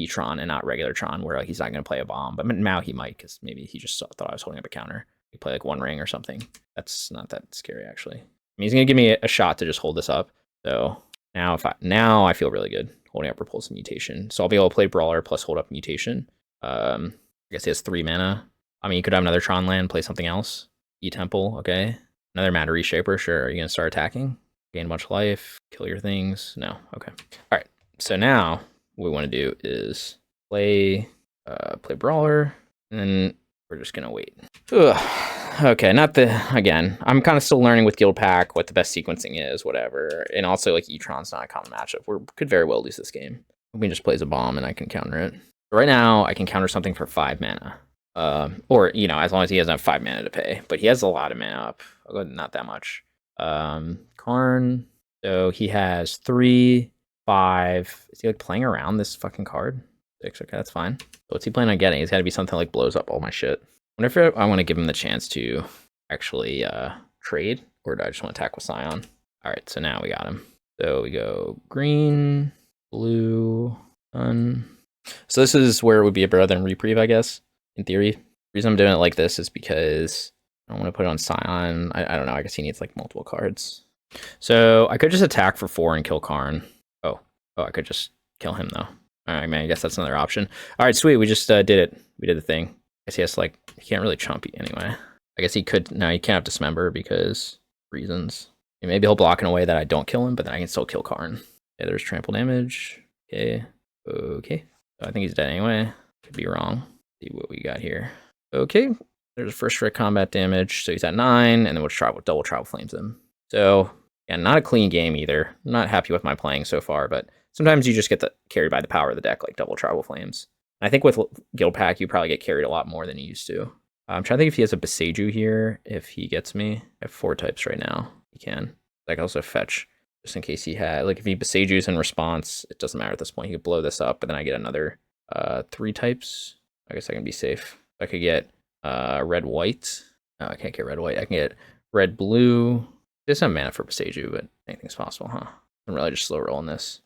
Tron and not regular Tron, where like he's not gonna play a bomb. But now he might, because maybe he just thought I was holding up a counter. He play like 1 ring or something. That's not that scary actually. mean, he's gonna give me a shot to just hold this up. So now I feel really good holding up Repulsive Mutation. So I'll be able to play Brawler plus hold up Mutation. I guess he has 3 mana. I mean, you could have another Tron land, play something else. E-Temple, okay. Another Matter Reshaper, sure. Are you gonna start attacking? Gain a bunch of life, kill your things? No, okay. All right, so now what we want to do is play Brawler, and then we're just gonna wait. Ugh. Okay, again, I'm kind of still learning with Guildpact what the best sequencing is, whatever. And also, like, E-Tron's not a common matchup. We could very well lose this game. We just plays a bomb and I can counter it. But right now, I can counter something for 5 mana. Or, you know, as long as he doesn't have 5 mana to pay. But he has a lot of mana up. Not that much. Karn, so he has 3, 5. Is he, like, playing around this fucking card? 6, okay, that's fine. So what's he planning on getting? He's got to be something like blows up all my shit. I wonder if I want to give him the chance to actually trade, or do I just want to attack with Scion? All right, so now we got him. So we go green, blue, sun. So this is where it would be better than Reprieve, I guess, in theory. The reason I'm doing it like this is because I don't want to put it on Scion. I don't know, I guess he needs like multiple cards. So I could just attack for 4 and kill Karn. Oh, I could just kill him though. All right, man, I guess that's another option. All right, sweet, we just did it. We did the thing. I guess he has to, like, he can't really chump anyway. I guess he could, no, he can't have Dismember because reasons. Maybe he'll block in a way that I don't kill him, but then I can still kill Karn. Okay, there's trample damage. Okay. So I think he's dead anyway. Could be wrong. See what we got here. Okay, there's first strike combat damage. So he's at 9, and then we'll double Travel Flames him. So, yeah, not a clean game either. I'm not happy with my playing so far, but sometimes you just get carried by the power of the deck, like double Travel Flames. I think with Guildpact, you probably get carried a lot more than you used to. I'm trying to think if he has a Beseju here, if he gets me. I have 4 types right now. He can. I can also fetch, just in case he had, like if he Besejus in response, it doesn't matter at this point. He could blow this up, but then I get another 3 types. I guess I can be safe. I could get red-white. No, I can't get red-white. I can get red-blue. There's some mana for Beseju, but anything's possible, huh? I'm really just slow rolling this.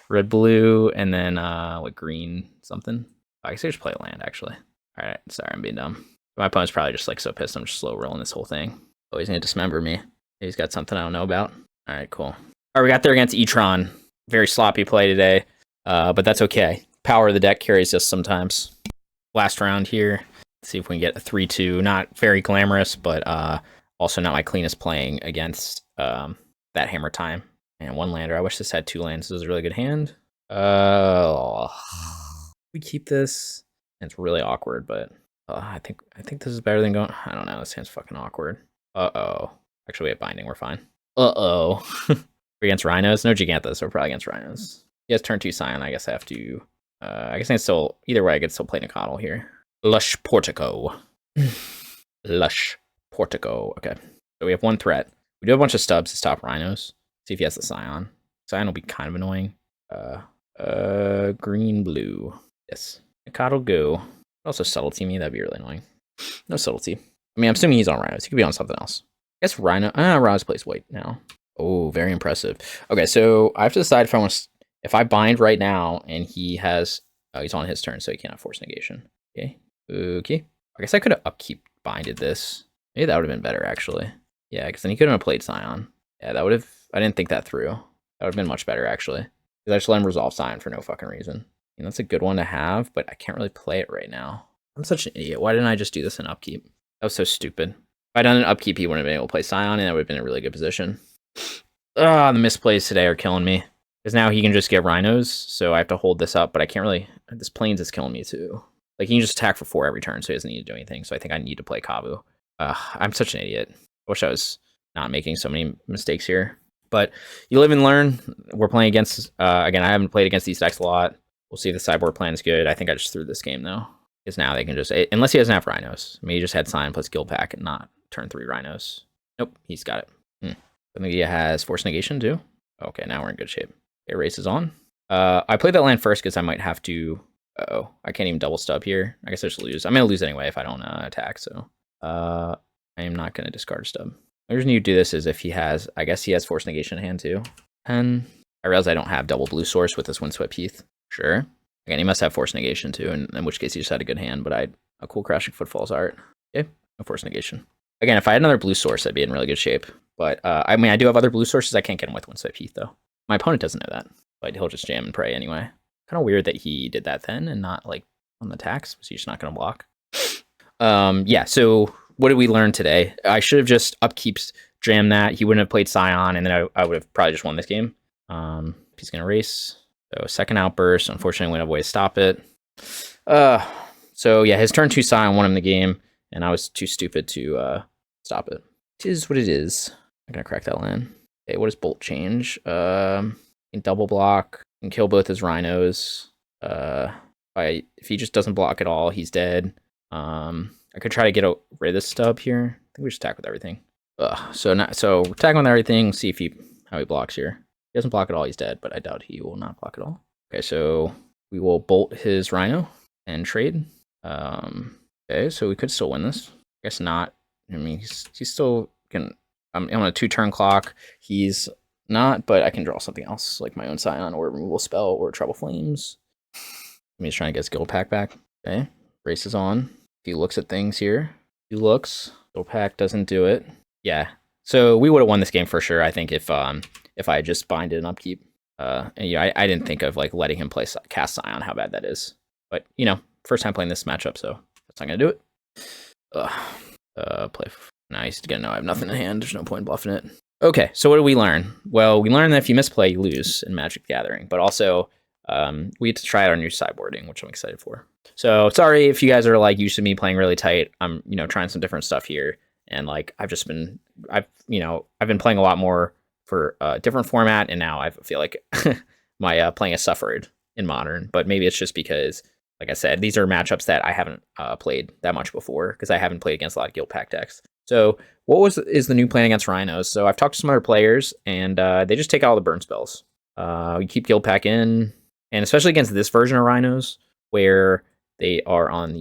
Red, blue, and then what, green something. I guess I just play a land actually. All right, sorry, I'm being dumb. My opponent's probably just like so pissed I'm just slow rolling this whole thing. Oh, he's gonna dismember me. He's got something I don't know about. All right, cool. All right, we got there against E-Tron. Very sloppy play today, but that's okay. Power of the deck carries us sometimes. Last round here. Let's see if we can get a 3-2. Not very glamorous, but also not my cleanest playing against that Hammertime. And 1 lander. I wish this had 2 lands. This is a really good hand. We keep this. It's really awkward, but I think this is better than going. I don't know. This hand's fucking awkward. Actually, we have binding. We're fine. We're against Rhinos. No Jegantha, so we're probably against Rhinos. He has turn 2 Scion. I guess I have to. I guess I can still. Either way, I can still play Nacatl here. Lush Portico. Lush Portico. Okay. So we have 1 threat. We do have a bunch of stubs to stop Rhinos. See if he has the Scion. Scion will be kind of annoying. Green, blue. Yes. Nacatl go. Also subtlety me, that'd be really annoying. No subtlety. I mean, I'm assuming he's on Rhinos. He could be on something else. I guess Rhinos plays white now. Oh, very impressive. Okay, so I have to decide if I want to, if I bind right now and he has, he's on his turn, so he can't have force negation. Okay. Okay. I guess I could have upkeep binded this. Maybe that would have been better, actually. Yeah, because then he couldn't have played Scion. Yeah, that would have, I didn't think that through. That would have been much better, actually. Because I just let him resolve Scion for no fucking reason. And that's a good one to have, but I can't really play it right now. I'm such an idiot. Why didn't I just do this in upkeep? That was so stupid. If I'd done an upkeep, he wouldn't have been able to play Scion, and that would have been a really good position. The misplays today are killing me. Because now he can just get Rhinos, so I have to hold this up, but I can't really... This Plains is killing me, too. Like, he can just attack for 4 every turn, so he doesn't need to do anything, so I think I need to play Kavu. I'm such an idiot. I wish I was not making so many mistakes here. But you live and learn. We're playing against... again, I haven't played against these decks a lot. We'll see if the sideboard plan is good. I think I just threw this game, though. Because now they can just... Unless he doesn't have Rhinos. I mean, he just had Scion plus Guildpact and not turn 3 Rhinos. Nope, he's got it. I think he has Force Negation, too. Okay, now we're in good shape. Okay, race is on. I played that land first because I might have to... Uh-oh, I can't even double stub here. I guess I just lose. I'm going to lose anyway if I don't attack, so... I am not going to discard a stub. The reason you do this is if he has... I guess he has Force Negation in hand, too. And I realize I don't have double blue source with this Windswept Heath. Sure. Again, he must have Force Negation too, in which case he just had a good hand, but a cool Crashing Footfalls art. Okay, no Force Negation. Again, if I had another blue source, I'd be in really good shape. But I mean, I do have other blue sources. I can't get him with Windswept Heath though. My opponent doesn't know that, but he'll just jam and pray anyway. Kind of weird that he did that then and not like on the attacks. So he's just not going to block. Yeah. So what did we learn today? I should have just upkeeps jammed that. He wouldn't have played Scion, and then I would have probably just won this game. He's going to race. So second outburst. Unfortunately, we don't have a way to stop it. So yeah, his turn 2 Scion won him the game, and I was too stupid to stop it. It is what it is. I'm going to crack that land. Okay, what does Bolt change? Can double block. Can kill both his Rhinos. If he just doesn't block at all, he's dead. I could try to get rid of this stub here. I think we just attack with everything. So we're attacking with everything. See if how he blocks here. He doesn't block at all. He's dead, but I doubt he will not block at all. Okay, so we will bolt his Rhino and trade. Okay, so we could still win this. I guess not. I mean, he's still can. I'm on a 2-turn clock. He's not, but I can draw something else like my own Scion or removal spell or Trouble Flames. He's trying to get his Guildpact back. Okay, race is on. He looks at things here. He looks. Guildpact doesn't do it. Yeah. So we would have won this game for sure. I think if I just binded an upkeep. And, you know, I didn't think of like letting him play cast Scion. How bad that is. But you know, first time playing this matchup, so that's not gonna do it. Play. Now he's gonna know I have nothing in hand. There's no point in bluffing it. Okay. So what did we learn? Well, we learned that if you misplay, you lose in Magic the Gathering. But also, we had to try out our new sideboarding, which I'm excited for. So sorry if you guys are like used to me playing really tight. I'm trying some different stuff here, and like I've been playing a lot more for a different format, and now I feel like my playing has suffered in Modern. But maybe it's just because, like I said, these are matchups that I haven't played that much before because I haven't played against a lot of Guildpact decks. So what is the new plan against Rhinos? So I've talked to some other players, and they just take out all the burn spells. We keep Guildpact in, and especially against this version of Rhinos where they are on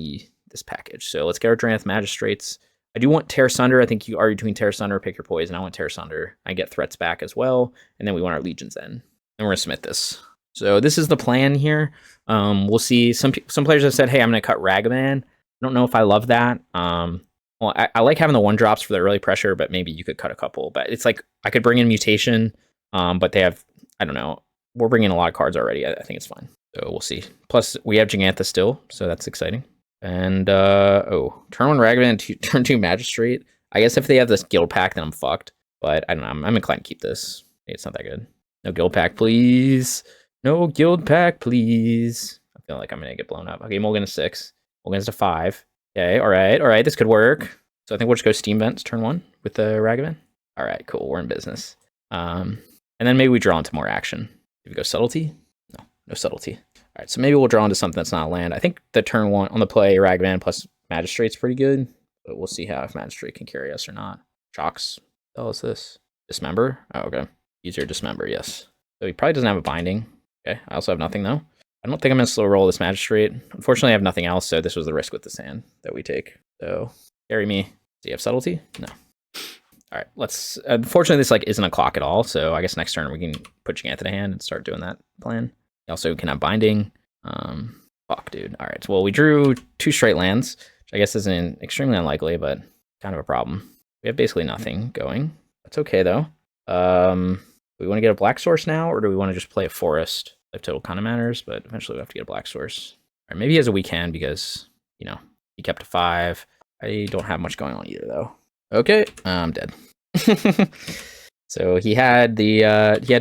this package. So let's get our Drannith Magistrates. I do want Tear Asunder. I think you are between Tear Asunder, pick your poison. I want Tear Asunder. I get threats back as well, and then we want our Legions in, and we're gonna submit this. So this is the plan here. We'll see. Some players have said, "Hey, I'm gonna cut Ragavan." I don't know if I love that. Well, I like having the 1-drops for the early pressure, but maybe you could cut a couple. But it's like I could bring in Mutation, but they have, I don't know. We're bringing a lot of cards already. I think it's fine. So we'll see. Plus, we have Jegantha still, so that's exciting. And, turn 1 Ragavan, turn 2 Magistrate. I guess if they have this Guildpact, then I'm fucked. But I don't know. I'm inclined to keep this. Hey, it's not that good. No Guildpact, please. No Guildpact, please. I feel like I'm going to get blown up. Okay, Mulligan to 6. Mulligan's to 5. Okay, all right. This could work. So I think we'll just go Steam Vents turn 1 with the Ragavan. All right, cool. We're in business. And then maybe we draw into more action. Did we go Subtlety? No subtlety. All right, so maybe we'll draw into something that's not a land. I think the turn 1 on the play, Ragavan plus Magistrate's pretty good, but we'll see if Magistrate can carry us or not. Shocks. What the hell is this? Dismember? Oh, okay. Easier Dismember, yes. So he probably doesn't have a binding. Okay, I also have nothing though. I don't think I'm going to slow roll this Magistrate. Unfortunately, I have nothing else, so this was the risk with this hand that we take. So, carry me. Do you have Subtlety? No. All right, let's... Unfortunately, this like isn't a clock at all, so I guess next turn we can put Jegantha to hand and start doing that plan. You also can have Binding. Fuck, dude. All right, well, we drew 2 straight lands, which I guess isn't extremely unlikely, but kind of a problem. We have basically nothing going. That's okay, though. Do we want to get a black source now, or do we want to just play a forest? Life total kind of matters, but eventually we have to get a black source. Or maybe he has a weak hand because, he kept to 5. I don't have much going on either, though. Okay, I'm dead. So he had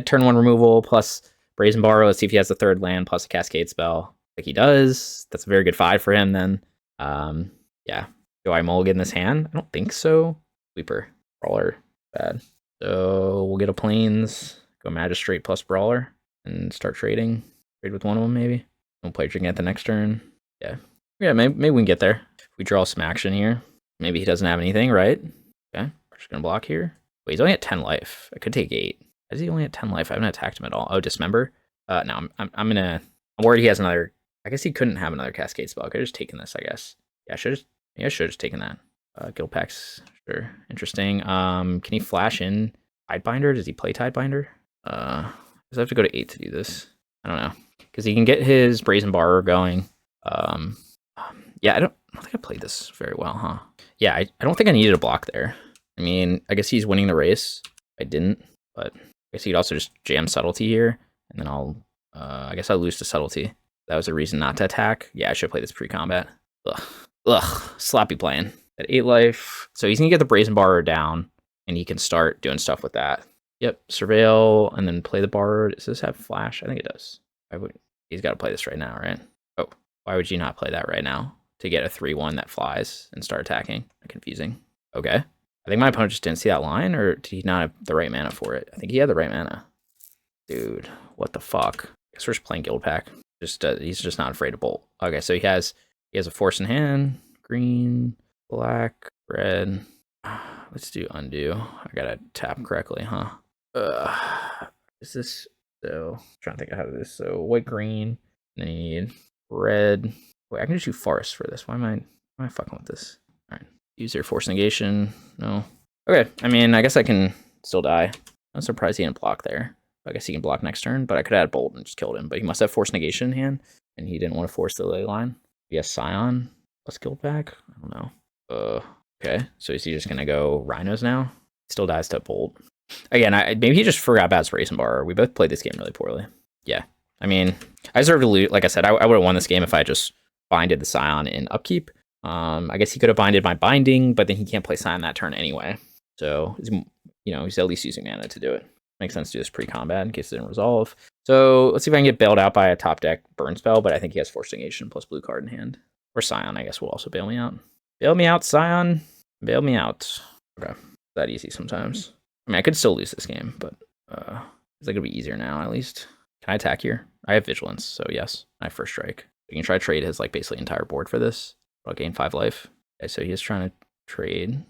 turn 1 removal plus Brazen Borrow. Let's see if he has the 3rd land plus a Cascade spell. Like he does. That's a very good 5 for him then. Yeah. Do I mulligan this hand? I don't think so. Sweeper. Brawler. Bad. So we'll get a Plains. Go Magistrate plus Brawler. And start trading. Trade with one of them, maybe. We'll play Jegantha next turn. Yeah. Yeah, maybe we can get there. If we draw some action here. Maybe he doesn't have anything, right? Okay. We're just going to block here. Wait, he's only at 10 life. I could take 8. Is he only at 10 life? I haven't attacked him at all. Oh, Dismember? No, I'm worried he has another... I guess he couldn't have another Cascade spell. I could have just taken this, I guess. Yeah, I should have just taken that. Guildpact's sure. Interesting. Can he flash in Tidebinder? Does he play Tidebinder? Does I have to go to 8 to do this? I don't know. Because he can get his Brazen Borrower going. Yeah, I don't think I played this very well, huh? Yeah, I don't think I needed a block there. I mean, I guess he's winning the race. I didn't, but I guess he'd also just jam Subtlety here, and then I guess I'll lose to Subtlety. That was a reason not to attack. Yeah, I should play this pre-combat. Ugh, sloppy playing. At 8 life, so he's gonna get the Brazen Borrower down, and he can start doing stuff with that. Yep, Surveil, and then play the Bard. Does this have Flash? I think it does. He's got to play this right now, right? Oh, why would you not play that right now? To get a 3/1 that flies and start attacking? Confusing. Okay. I think my opponent just didn't see that line, or did he not have the right mana for it? I think he had the right mana. Dude, what the fuck? I guess we're just playing Guildpact. He's just not afraid to bolt. Okay, so he has a force in hand. Green, black, red. Let's do undo. I gotta tap correctly, huh? Is this so? I'm trying to think of how to do this. So white, green, and then you need red. Wait, I can just do forest for this. Why am I fucking with this? All right, use your force negation. No. Okay, I mean, I guess I can still die. I'm surprised he didn't block there. I guess he can block next turn, but I could add bolt and just killed him. But he must have force negation in hand, and he didn't want to force the ley line. He has Scion plus Guildpact. I don't know. Okay, so is he just gonna go Rhinos now? Still dies to bolt. Again, maybe he just forgot about his Brazen Bar. We both played this game really poorly. Yeah, I mean, I deserve to lose. Like I said, I would have won this game if I just binded the Scion in upkeep. I guess he could have binded my binding, but then he can't play Scion that turn anyway. So, he's at least using mana to do it. Makes sense to do this pre-combat in case it didn't resolve. So let's see if I can get bailed out by a top deck burn spell, but I think he has Force Negation plus blue card in hand. Or Scion, I guess, will also bail me out. Bail me out, Scion. Bail me out. Okay, that easy sometimes. I mean, I could still lose this game, but it's like it'll be easier now at least. Can I attack here? I have Vigilance, so yes. I have First Strike. You can try to trade his basically entire board for this. I'll gain 5 life. Okay, so he's trying to trade.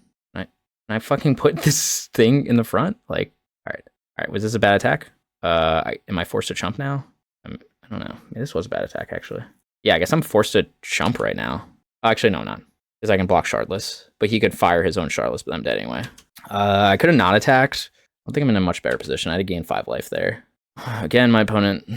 I fucking put this thing in the front? All right, was this a bad attack? Am I forced to chump now? I don't know. Maybe this was a bad attack, actually. Yeah, I guess I'm forced to chump right now. Actually, no, not. Because I can block Shardless. But he could fire his own Shardless, but I'm dead anyway. I could have not attacked. I don't think I'm in a much better position. I had to gain 5 life there. Again, my opponent...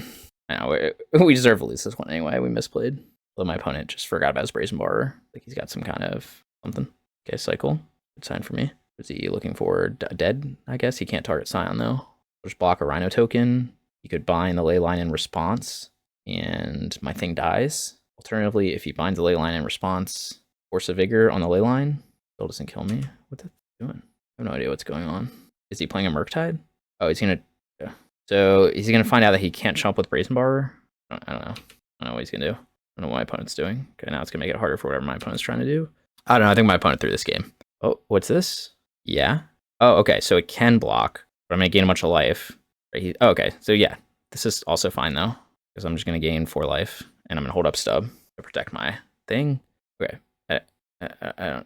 we deserve to lose this one anyway. We misplayed. Although my opponent just forgot about his Brazen Borrower. He's got some kind of something. Okay, cycle. Good sign for me. Is he looking for dead? I guess he can't target Scion though. Just block a Rhino token. You could bind the ley line in response, and my thing dies. Alternatively, if he binds the ley line in response, Force of Vigor on the ley line, still doesn't kill me. What the doing? I have no idea what's going on. Is he playing a Murktide? Oh, he's gonna. Yeah. So is he gonna find out that he can't chump with Brazen Borrower? I don't know. I don't know what he's gonna do. I don't know what my opponent's doing. Okay, now it's gonna make it harder for whatever my opponent's trying to do. I don't know. I think my opponent threw this game. Oh, what's this? Yeah. Oh, okay. So it can block, but I'm gonna gain a bunch of life. Right? Okay. So yeah, this is also fine though, because I'm just gonna gain 4 life, and I'm gonna hold up stub to protect my thing. Okay. I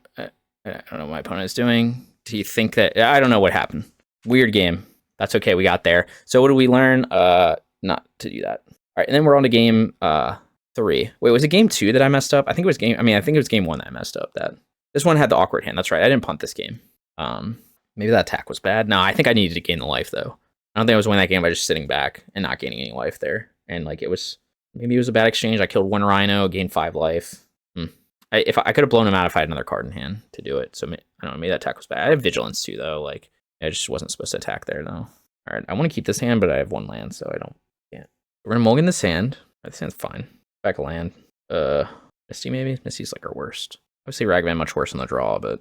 don't know what my opponent is doing. Do you think that I don't know what happened? Weird game. That's okay. We got there. So what did we learn? Not to do that. All right, and then we're on to game 3. Wait, was it game 2 that I messed up? I think it was game 1 that I messed up. That this one had the awkward hand. That's right. I didn't punt this game. Maybe that attack was bad. No, I think I needed to gain the life though. I don't think I was winning that game by just sitting back and not gaining any life there. And maybe it was a bad exchange. I killed 1 Rhino, gained 5 life. If I could have blown him out if I had another card in hand to do it. So I don't know. Maybe that attack was bad. I have Vigilance too though. I just wasn't supposed to attack there though. All right, I want to keep this hand, but I have 1 land, so I can't. We're gonna mulligan this hand. This hand's fine. Back a land. Misty maybe. Misty's our worst. Obviously Ragavan much worse on the draw, but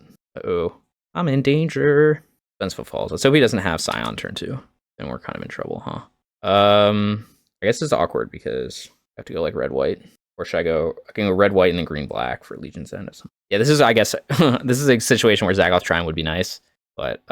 I'm in danger. Windswept Falls. Let's hope he doesn't have Scion turn 2. Then we're kind of in trouble, huh? I guess it's awkward because I have to go red white, or should I go? I can go red white and then green black for Legion's End or something. Yeah, this is I guess this is a situation where Zaggoth Trine would be nice, but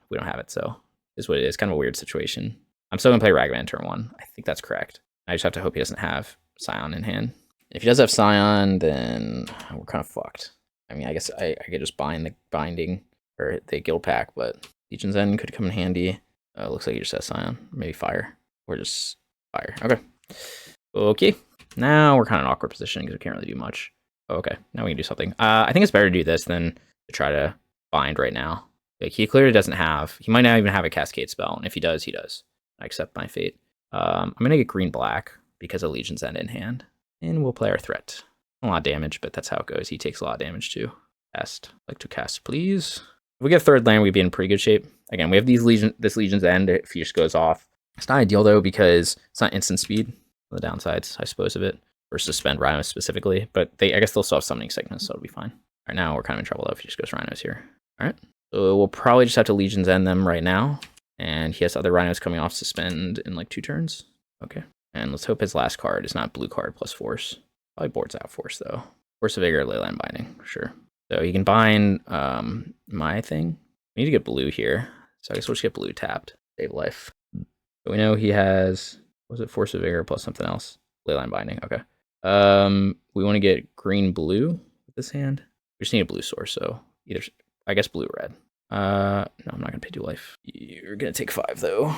we don't have it, so is what it is. Kind of a weird situation. I'm still gonna play Ragavan turn 1. I think that's correct. I just have to hope he doesn't have Scion in hand. If he does have Scion, then we're kind of fucked. I mean, I guess I could just bind the binding or the Guildpact, but Legion's End could come in handy. Looks like he just has Scion. Maybe fire. Or just fire. Okay. Now we're kind of in an awkward position because we can't really do much. Okay. Now we can do something. I think it's better to do this than to try to bind right now. He clearly doesn't have... He might not even have a Cascade spell. And if he does, he does. I accept my fate. I'm going to get green-black because of Legion's End in hand. And we'll play our threat. A lot of damage, but that's how it goes. He takes a lot of damage too. Cast. Like to cast, please. we get third land, we'd be in pretty good shape. Again, we have this Legion's End if he just goes off. It's not ideal though because it's not instant speed. The downsides, I suppose, of it, or suspend Rhinos specifically. But I guess they'll still have Summoning Sickness, so it'll be fine. Right now, we're kind of in trouble though if he just goes Rhinos here. All right, so we'll probably just have to Legion's End them right now, and he has other Rhinos coming off suspend in like 2 turns. Okay, and let's hope his last card is not blue card plus Force. Probably boards out Force though. Force of Vigor, Leyline Binding, sure. So he can bind my thing. We need to get blue here, so I guess we'll just get blue tapped, save life. But we know he has, what was it, Force of Vigor plus something else? Leyline Binding, okay. We want to get green-blue with this hand. We just need a blue source, so either, I guess blue-red. No, I'm not going to pay 2 life. You're going to take 5, though.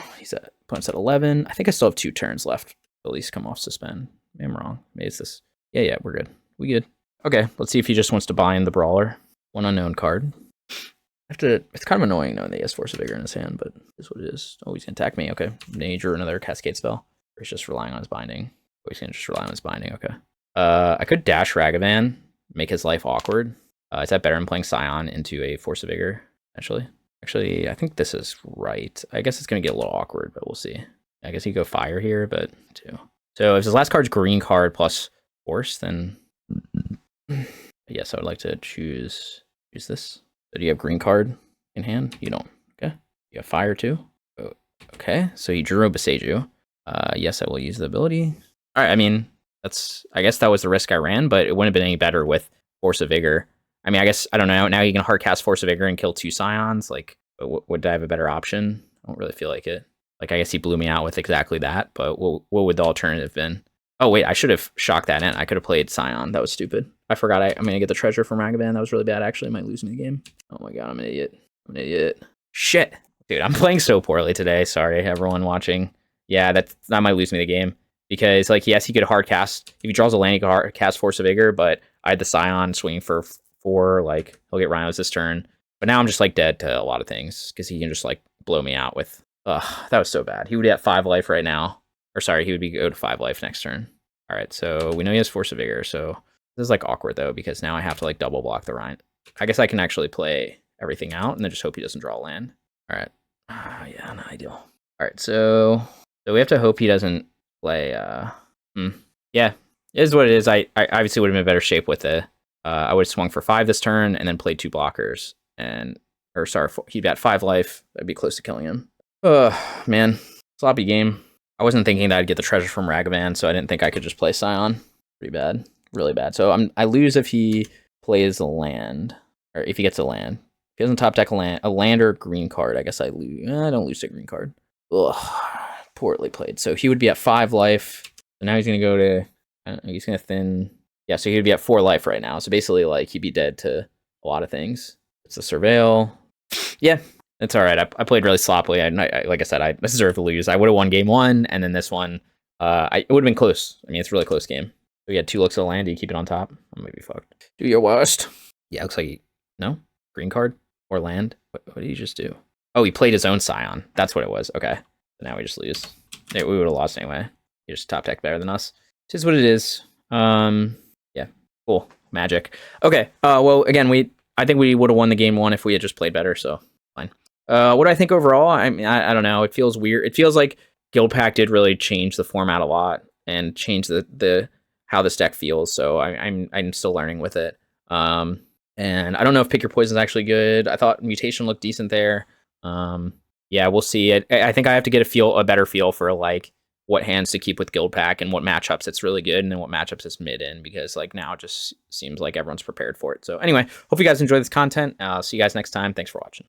Opponent's at 11. I think I still have 2 turns left. At least come off suspend. Maybe I'm wrong. Maybe it's this. Yeah, we're good. We good. Okay, let's see if he just wants to bind the Brawler. 1 unknown card. It's kind of annoying knowing that he has Force of Vigor in his hand, but this is what it is. Oh, he's gonna attack me. Okay, Major, another Cascade spell. Or he's just relying on his binding. Oh, he's gonna just rely on his binding. Okay. I could dash Ragavan, make his life awkward. Is that better than playing Scion into a Force of Vigor? Actually, I think this is right. I guess it's gonna get a little awkward, but we'll see. I guess you go Fire here, but 2. So if his last card's green card plus Force, then yes, I would like to choose this. So do you have green card in hand? You don't. Okay. You have Fire too? Oh, okay. So he drew a Boseiju. Yes, I will use the ability. All right. I mean, I guess that was the risk I ran, but it wouldn't have been any better with Force of Vigor. I mean, I guess, I don't know. Now you can hard cast Force of Vigor and kill 2 Scions. Like, would I have a better option? I don't really feel like it. Like, I guess he blew me out with exactly that, but what would the alternative been? Oh, wait, I should have shocked that in. I could have played Scion. That was stupid. I forgot I'm going to get the treasure from Ragavan. That was really bad. Actually, I might lose me the game. Oh my god, I'm an idiot. Shit. Dude, I'm playing so poorly today. Sorry, everyone watching. Yeah, that might lose me the game. Because, like, yes, he could hard cast. If he draws a land, he could hard cast Force of Vigor, but I had the Scion swinging for 4. Like, he'll get Rhinos this turn. But now I'm just, like, dead to a lot of things. Because he can just, like, blow me out with... Ugh, that was so bad. He would be at 5 life right now. Or sorry, he would go to 5 life next turn. All right, so we know he has Force of Vigor, so this is like awkward though because now I have to like double block the Rhino. I guess I can actually play everything out and then just hope he doesn't draw land. All right, yeah, not ideal. All right, so we have to hope he doesn't play. Yeah, it is what it is. I obviously would have been in better shape with it. I would have swung for 5 this turn and then played 2 blockers he'd be at 5 life. That'd be close to killing him. Man, sloppy game. I wasn't thinking that I'd get the treasure from Ragavan, so I didn't think I could just play Scion. Pretty bad. Really bad. So I lose if he plays a land. Or if he gets a land. If he doesn't top deck a land or a green card, I guess I lose. I don't lose a green card. Ugh. Poorly played. So he would be at 5 life. So now he's going to go to... I don't know, he's going to thin... Yeah, so he would be at 4 life right now. So basically, like, he'd be dead to a lot of things. It's a Surveil. Yeah. It's all right. I played really sloppily. Like I said, I deserved to lose. I would have won game 1, and then this one, it would have been close. I mean, it's a really close game. We had 2 looks of land. Do you keep it on top? I might be fucked. Do your worst. Yeah, looks like no green card or land. What did he just do? Oh, he played his own Scion. That's what it was. Okay, so now we just lose. We would have lost anyway. He just top deck better than us. This is what it is. Yeah, cool. Magic. Okay. Well, again, I think we would have won the game 1 if we had just played better. So fine. What do I think overall? I mean, I don't know. It feels weird. It feels like Guildpact did really change the format a lot and change the how this deck feels. So I'm still learning with it. And I don't know if Pick Your Poison is actually good. I thought Mutation looked decent there. Yeah, we'll see. I think I have to get a better feel for like what hands to keep with Guildpact and what matchups it's really good and then what matchups it's mid in, because like now it just seems like everyone's prepared for it. So anyway, hope you guys enjoy this content. I'll see you guys next time. Thanks for watching.